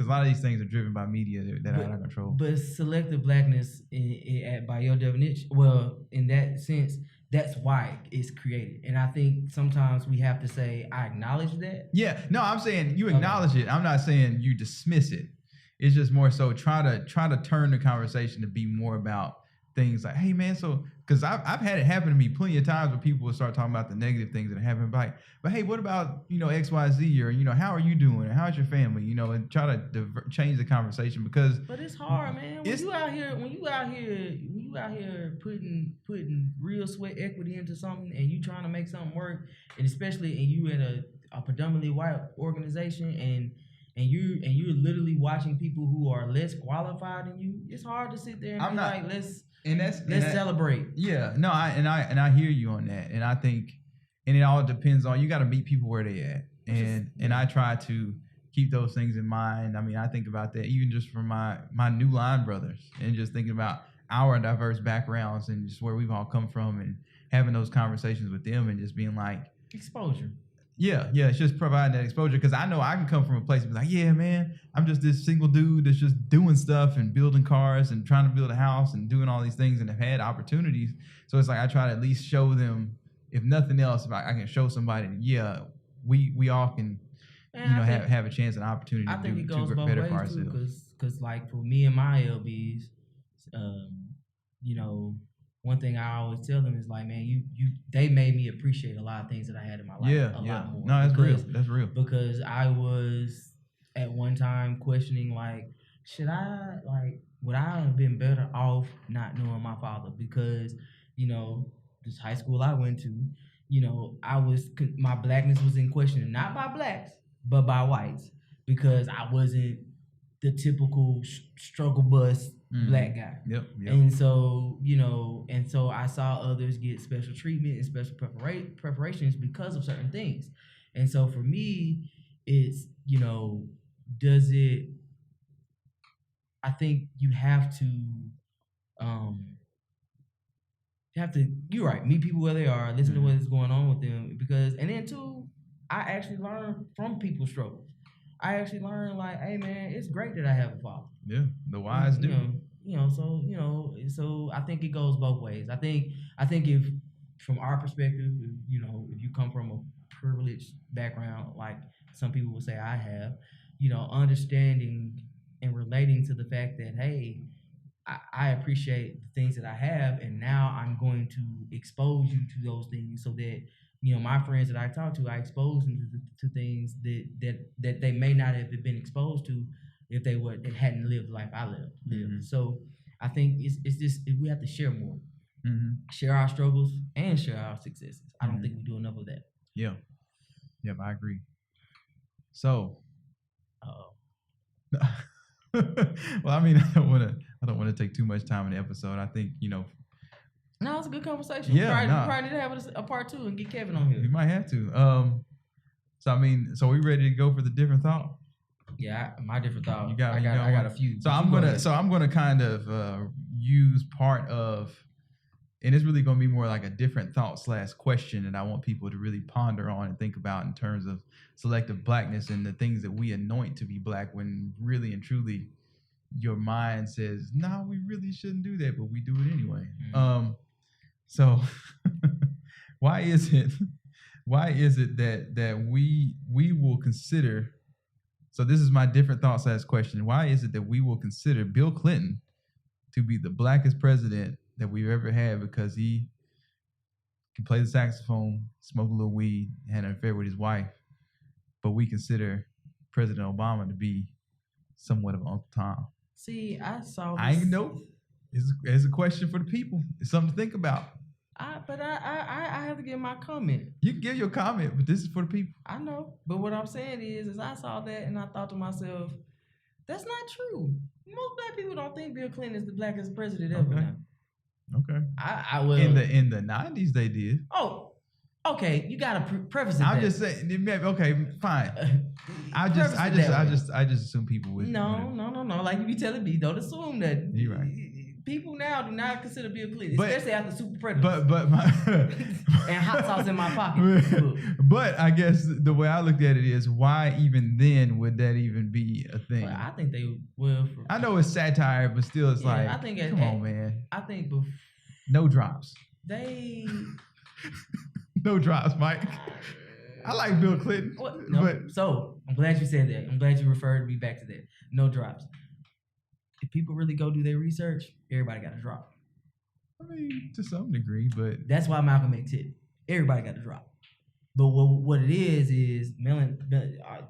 Speaker 2: a lot of these things are driven by media that are out of control.
Speaker 1: But selective blackness, by your definition, well, in that sense, that's why it's created. And I think sometimes we have to say, I acknowledge that.
Speaker 2: Yeah, no, I'm saying you acknowledge it. I'm not saying you dismiss it. It's just more so try to turn the conversation to be more about things like, hey man, so because I've had it happen to me plenty of times where people will start talking about the negative things that happen, but hey, what about XYZ, or how are you doing, and how's your family, and try to change the conversation because.
Speaker 1: But it's hard, man. When you out here putting real sweat equity into something, and you trying to make something work, and especially you in a predominantly white organization, and you're literally watching people who are less qualified than you. It's hard to sit there and let's celebrate.
Speaker 2: Yeah, no, I hear you on that, and I think and it all depends on, you got to meet people where they at, and I try to keep those things in mind. I mean, I think about that even just for my new line brothers, and just thinking about our diverse backgrounds and just where we've all come from, and having those conversations with them, and just being like,
Speaker 1: exposure.
Speaker 2: Yeah, it's just providing that exposure, because I know I can come from a place and be like, yeah, man, I'm just this single dude that's just doing stuff and building cars and trying to build a house and doing all these things and have had opportunities. So it's like I try to at least show them, if nothing else, if I can show somebody, yeah, we all can, have a chance and opportunity
Speaker 1: I think it goes
Speaker 2: to
Speaker 1: both
Speaker 2: better
Speaker 1: ways
Speaker 2: for ourselves.
Speaker 1: too, because like for me and my LBs, one thing I always tell them is like, man, they made me appreciate a lot of things that I had in my life a lot more.
Speaker 2: No, that's real.
Speaker 1: Because I was at one time questioning, like, would I have been better off not knowing my father? Because, this high school I went to, my blackness was in question, not by blacks, but by whites, because I wasn't the typical struggle bus black guy.
Speaker 2: Yep.
Speaker 1: And so, I saw others get special treatment and special preparations because of certain things. And so for me, it's, I think you have to, you're right, meet people where they are, listen to what's going on with them, and then too, I actually learn from people's struggles. I actually learned, like, hey man, it's great that I have a father.
Speaker 2: Yeah, the wise do.
Speaker 1: So I think it goes both ways. I think if, from our perspective, if you come from a privileged background, like some people will say I have, understanding and relating to the fact that, hey, I appreciate the things that I have, and now I'm going to expose you to those things so that, my friends that I talk to, I expose them to things that they may not have been exposed to if they hadn't lived the life I lived. Mm-hmm. So I think it's just, we have to share more, share our struggles and share our successes. I don't think we do enough of that.
Speaker 2: Yeah, I agree. So, well, I mean, I don't want to take too much time in the episode. I think
Speaker 1: No, it's a good conversation.
Speaker 2: Yeah,
Speaker 1: we probably need to have a part 2 and get Kevin on here.
Speaker 2: We might have to. So we ready to go for the different thought?
Speaker 1: Yeah, my different thought.
Speaker 2: I got
Speaker 1: a few.
Speaker 2: So I'm gonna kind of use part of, and it's really gonna be more like a different thought / question that I want people to really ponder on and think about in terms of selective blackness and the things that we anoint to be black, when really and truly your mind says, no, we really shouldn't do that, but we do it anyway. So why is it that we will consider, so this is my different thought / question. Why is it that we will consider Bill Clinton to be the blackest president that we've ever had because he can play the saxophone, smoke a little weed, had an affair with his wife, but we consider President Obama to be somewhat of Uncle Tom?
Speaker 1: See, I saw this.
Speaker 2: I ain't know. It's a question for the people. It's something to think about.
Speaker 1: But I have to give my comment.
Speaker 2: You can give your comment, but this is for the people.
Speaker 1: I know. But what I'm saying is I saw that and I thought to myself, that's not true. Most black people don't think Bill Clinton is the blackest president ever.
Speaker 2: Okay.
Speaker 1: Now.
Speaker 2: Okay.
Speaker 1: I will.
Speaker 2: In the 90s they did.
Speaker 1: Oh, okay. You gotta preface it.
Speaker 2: I'm just saying. Okay, fine. I just assume people would.
Speaker 1: No. Like you be telling me, don't assume that.
Speaker 2: You're right.
Speaker 1: People now do not consider Bill Clinton, especially after Super Predators.
Speaker 2: But
Speaker 1: and hot sauce in my pocket.
Speaker 2: But I guess the way I looked at it is, why even then would that even be a thing?
Speaker 1: Well, I think they will.
Speaker 2: I know it's satire, but still, it's like,
Speaker 1: I think
Speaker 2: come on, man.
Speaker 1: I think
Speaker 2: no drops.
Speaker 1: No
Speaker 2: drops, Mike. I like Bill Clinton.
Speaker 1: So I'm glad you said that. I'm glad you referred me back to that. No drops. If people really go do their research, everybody got a drop.
Speaker 2: I mean, to some degree, but
Speaker 1: that's why Malcolm X hit. Everybody got a drop. But what it is the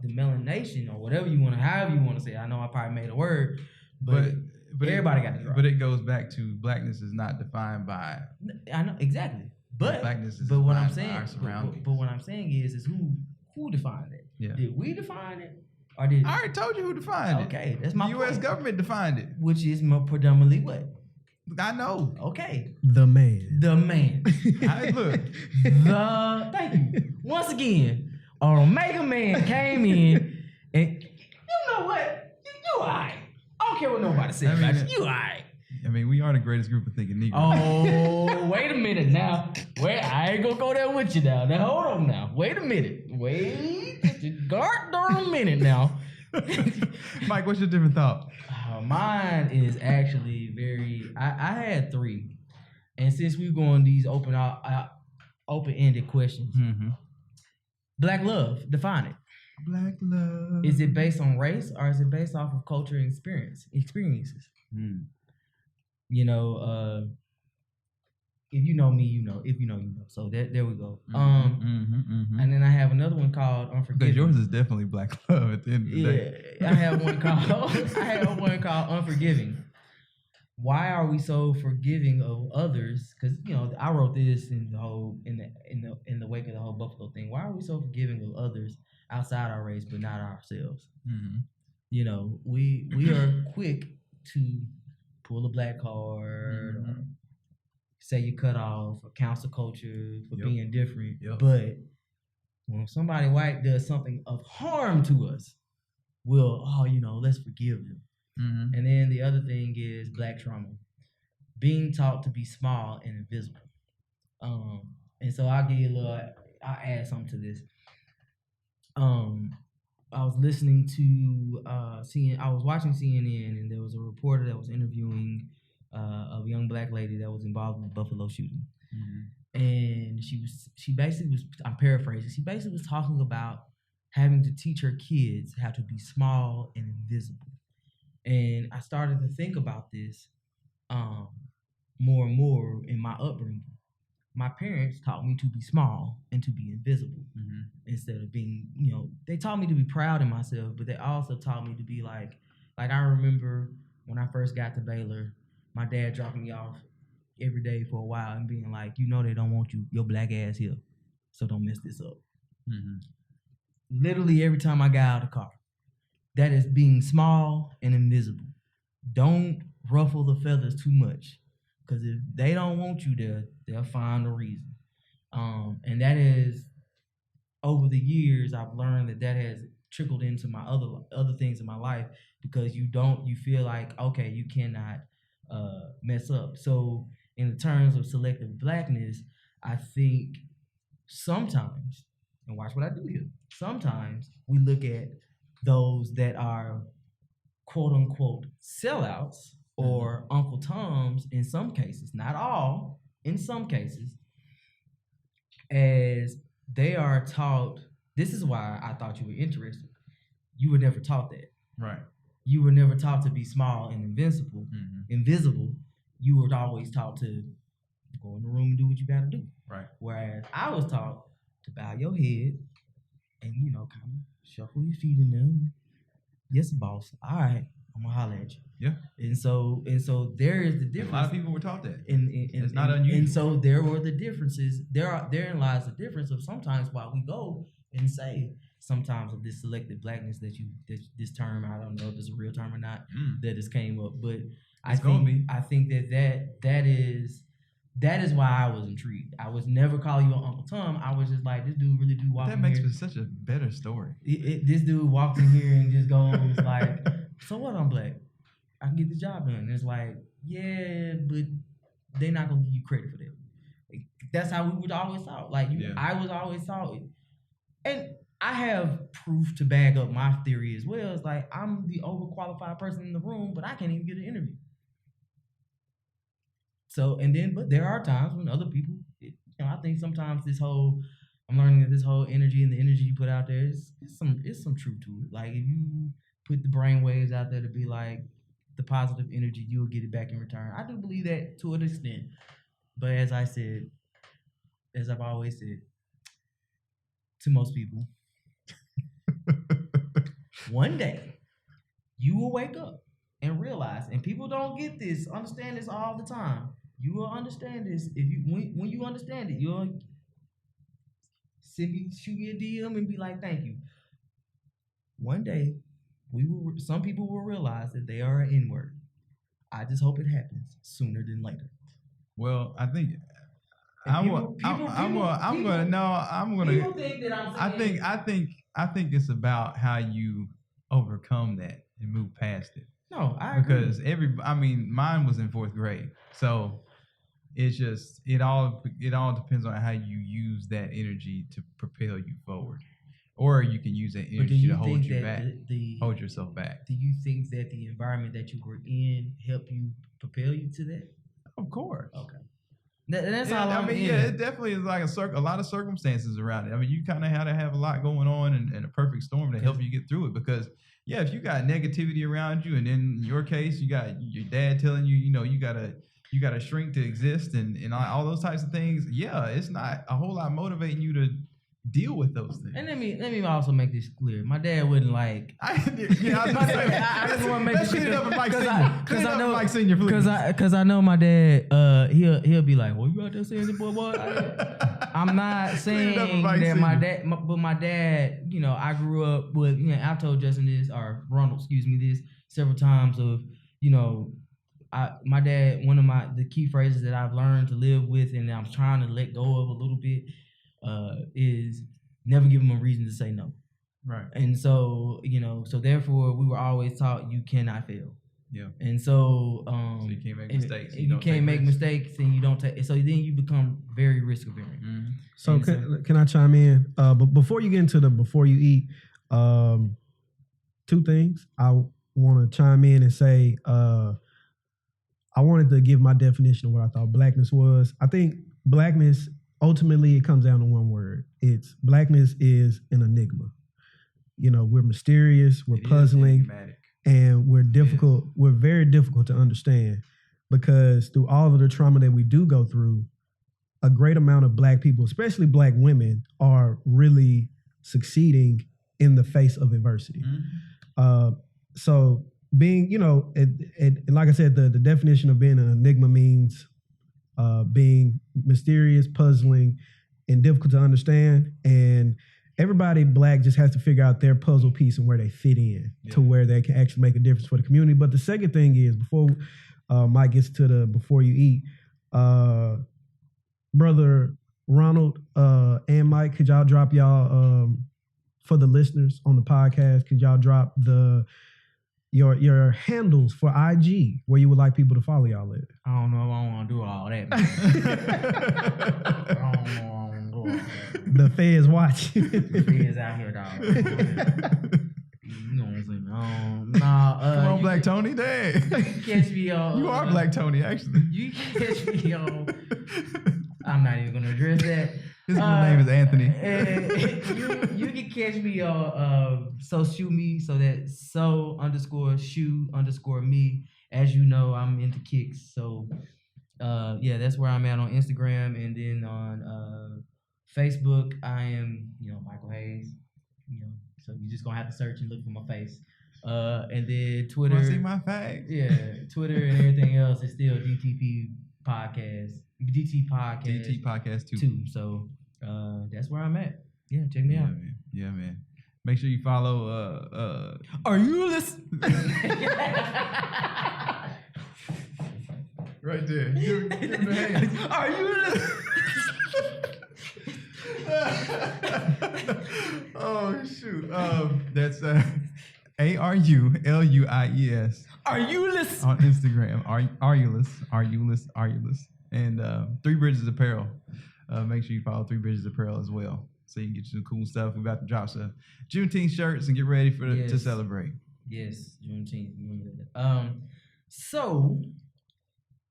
Speaker 1: melanation, or whatever however you want to say it. I know I probably made a word, but everybody got a drop.
Speaker 2: But it goes back to, blackness is not defined by.
Speaker 1: I know exactly. But
Speaker 2: blackness is
Speaker 1: what I'm saying,
Speaker 2: our surroundings.
Speaker 1: But what I'm saying is who defined it?
Speaker 2: Yeah.
Speaker 1: Did we define it? Or did
Speaker 2: I already told you who defined it.
Speaker 1: Okay, that's my
Speaker 2: The U.S.
Speaker 1: point.
Speaker 2: government defined it.
Speaker 1: Which is more predominantly what?
Speaker 2: I know.
Speaker 1: Okay.
Speaker 3: The man.
Speaker 1: The man.
Speaker 2: Look.
Speaker 1: Thank you. Once again, Omega Man came in and you know what? You alright. I don't care what nobody says about you. You alright.
Speaker 2: I mean, we are the greatest group of thinking Negroes.
Speaker 1: Oh, wait a minute now. Wait, I ain't gonna go there with you now. Now hold on now. Wait a minute. Wait. Guard darn a minute now.
Speaker 2: Mike, what's your different thought?
Speaker 1: Mine is actually very. I had three, and since we're going these open-ended questions, Black love, define it.
Speaker 2: Black love.
Speaker 1: Is it based on race or is it based off of culture and experiences? You know, if you know me, you know. If you know, you know. So there we go. And then I have another one called Unforgiving.
Speaker 2: Because yours is definitely black love at the end of the day.
Speaker 1: I have one called Unforgiving. Why are we so forgiving of others? Because I wrote this in the wake of the whole Buffalo thing. Why are we so forgiving of others outside our race but not ourselves? We are quick to pull a black card, or say you cut off, or counsel culture for being different. But when somebody white does something of harm to us, let's forgive them. And then the other thing is black trauma, being taught to be small and invisible. And so I'll add something to this. I was listening to I was watching CNN, and there was a reporter that was interviewing a young black lady that was involved in the Buffalo shooting. And she basically was, I'm paraphrasing, she basically was talking about having to teach her kids how to be small and invisible. And I started to think about this more and more in my upbringing. My parents taught me to be small and to be invisible instead of being, they taught me to be proud in myself, but they also taught me to be like I remember when I first got to Baylor, my dad dropping me off every day for a while and being like, they don't want your black ass here, so don't mess this up. Literally every time I got out of the car. That is being small and invisible. Don't ruffle the feathers too much, because if they don't want you there, they'll find a reason. And that is, over the years, I've learned that has trickled into my other things in my life, because you feel like, okay, you cannot mess up. So in the terms of selective blackness, I think sometimes, and watch what I do here, sometimes we look at those that are quote unquote sellouts or Uncle Toms in some cases, not all, in some cases, as they are taught. This is why I thought you were interested. You were never taught that.
Speaker 2: Right.
Speaker 1: You were never taught to be small and invisible. You were always taught to go in the room and do what you gotta do.
Speaker 2: Right. Whereas
Speaker 1: I was taught to bow your head and, kind of shuffle your feet in them. Yes, boss. All right, I'm gonna holler at you.
Speaker 2: Yeah.
Speaker 1: And so there is the difference.
Speaker 2: A lot of people were taught that.
Speaker 1: It's
Speaker 2: not unusual.
Speaker 1: And so there were the differences. Therein lies the difference of sometimes why we go and say sometimes of this selective blackness that this term, I don't know if it's a real term or not, that just came up, but I think that is why I was intrigued. I was never calling you Uncle Tom. I was just like, this dude really do walk in here.
Speaker 2: That makes for such a better story.
Speaker 1: This dude walked in here and just goes like, so what, I'm black? I can get the job done. And it's like, yeah, but they're not going to give you credit for that. That's how we would always thought. I was always taught. And I have proof to back up my theory as well. It's like, I'm the overqualified person in the room, but I can't even get an interview. So, but there are times when other people, I think sometimes I'm learning that this whole energy and the energy you put out there is some truth to it. Like if you put the brain waves out there to be like the positive energy, you'll get it back in return. I do believe that to an extent. But as I've always said, to most people, one day you will wake up and realize, and people don't get this, understand this all the time. You will understand this when you understand it. You'll shoot me a DM and be like, "Thank you." One day, some people will realize that they are an N-word. I just hope it happens sooner than later.
Speaker 2: Well, I think
Speaker 1: And
Speaker 2: I'm
Speaker 1: people-
Speaker 2: I'm
Speaker 1: people-
Speaker 2: I'm
Speaker 1: people-
Speaker 2: gonna I'm
Speaker 1: people-
Speaker 2: gonna no I'm gonna
Speaker 1: People think that I'm saying.
Speaker 2: I think it's about how you overcome that and move past it.
Speaker 1: No, I agree.
Speaker 2: Because mine was in 4th grade, so it's just it all depends on how you use that energy to propel you forward, or you can use that
Speaker 1: But do
Speaker 2: energy
Speaker 1: you
Speaker 2: to hold
Speaker 1: think
Speaker 2: you
Speaker 1: that
Speaker 2: back,
Speaker 1: the
Speaker 2: hold yourself back.
Speaker 1: do you think that the environment that you were in helped you propel you to that?
Speaker 2: Of course.
Speaker 1: Okay. That's
Speaker 2: Yeah,
Speaker 1: all
Speaker 2: I
Speaker 1: I'm
Speaker 2: mean, yeah, it definitely is like a lot of circumstances around it. I mean, you kind of had to have a lot going on and a perfect storm to help you get through it. Because, yeah, if you got negativity around you, and in your case, you got your dad telling you, you gotta shrink to exist, and all those types of things. Yeah, it's not a whole lot motivating you to deal with those things.
Speaker 1: And let me also make this clear. My dad wouldn't like.
Speaker 2: I just want to make this
Speaker 1: clear
Speaker 2: up with Mike Senior. Clean up with Mike Senior, please.
Speaker 1: Because I know my dad. He'll be like, "Well, you out there saying, boy." I'm not saying that my dad, but my dad. I grew up with. I've told Justin this, or Ronald, excuse me, this several times. Of my dad. One of the key phrases that I've learned to live with, and I'm trying to let go of a little bit, is never give him a reason to say no.
Speaker 2: Right.
Speaker 1: And so, so therefore we were always taught you cannot fail.
Speaker 2: Yeah.
Speaker 1: And so,
Speaker 2: so you can't make mistakes.
Speaker 1: You can't make mistakes, and you don't take. So then you become very risk averse.
Speaker 2: Mm-hmm.
Speaker 3: So can I chime in? But before you get into before you eat, 2 things I want to chime in and say. I wanted to give my definition of what I thought blackness was. I think blackness, ultimately, it comes down to one word. Blackness is an enigma. We're mysterious, we're puzzling, and we're difficult. We're very difficult to understand because through all of the trauma that we do go through, a great amount of Black people, especially Black women, are really succeeding in the face of adversity. Mm-hmm. So being, and like I said, the definition of being an enigma means being mysterious, puzzling, and difficult to understand. And everybody Black just has to figure out their puzzle piece and where they fit in to where they can actually make a difference for the community. But the second thing is, before Mike gets to before you eat, Brother Ronald and Mike, could y'all drop y'all, for the listeners on the podcast, could y'all drop your handles for IG where you would like people to follow y'all at?
Speaker 1: I don't know if I want to do all that. I don't know if I want to do all that.
Speaker 3: The feds watching.
Speaker 1: The feds out here, dog. You know what I'm saying?
Speaker 2: Come on, Black Tony, dang.
Speaker 1: You can catch me on.
Speaker 2: You are Black Tony, actually.
Speaker 1: You can catch me on. I'm not even going to address that.
Speaker 2: His real name is Anthony.
Speaker 1: You can catch me on shoe me, so that's _shoe_me. As you know, I'm into kicks, so that's where I'm at on Instagram, and then on Facebook I am Michael Hayes. So you're just gonna have to search and look for my face. And then Twitter.
Speaker 2: Want to see my face?
Speaker 1: Yeah, Twitter and everything else is still DTP Podcast. DT Podcast 2. So that's where I'm at. Yeah, check me out.
Speaker 2: Man. Yeah, man. Make sure you follow.
Speaker 1: Are you listening?
Speaker 2: Right there. Give him the hand.
Speaker 1: Are you listening?
Speaker 2: Oh shoot. That's ARULUIES.
Speaker 1: Are you listening?
Speaker 2: On Instagram. Arulus. And 3 Bridges Apparel. Make sure you follow 3 Bridges Apparel as well, so you can get you some cool stuff. We're about to drop some Juneteenth shirts and get ready to celebrate.
Speaker 1: Yes, Juneteenth. Remember that. So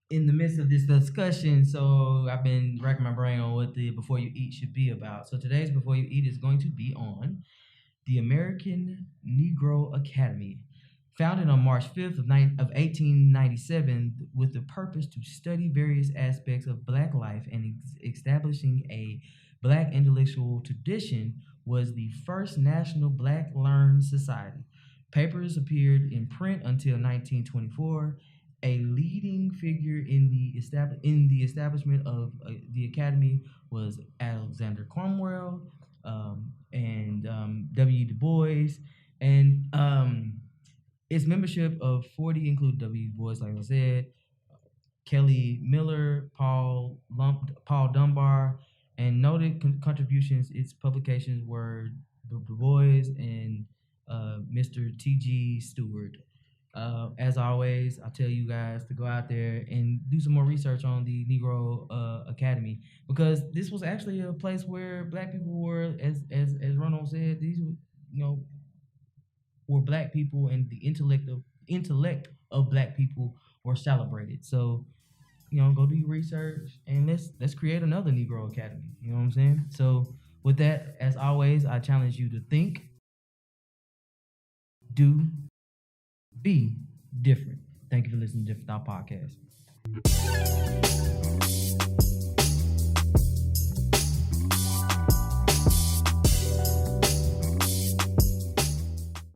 Speaker 1: in the midst of this discussion, so I've been racking my brain on what the Before You Eat should be about. So today's Before You Eat is going to be on the American Negro Academy. Founded on March 5th of 1897 with the purpose to study various aspects of Black life and establishing a Black intellectual tradition, was the first national Black learned society. Papers appeared in print until 1924. A leading figure in the establishment of the Academy was Alexander Cromwell and W. Du Bois, and its membership of 40 include W. Boys, like I said, Kelly Miller, Paul Dunbar, and noted contributions. Its publications were Du Bois and Mr. T.G. Stewart. As always, I tell you guys to go out there and do some more research on the Negro Academy, because this was actually a place where Black people were, as Ronald said, these were Black people, and the intellect of Black people were celebrated. So go do your research, and let's create another Negro Academy. You know what I'm saying? So with that, as always, I challenge you to think, do, be different. Thank you for listening to Different Thought Podcast.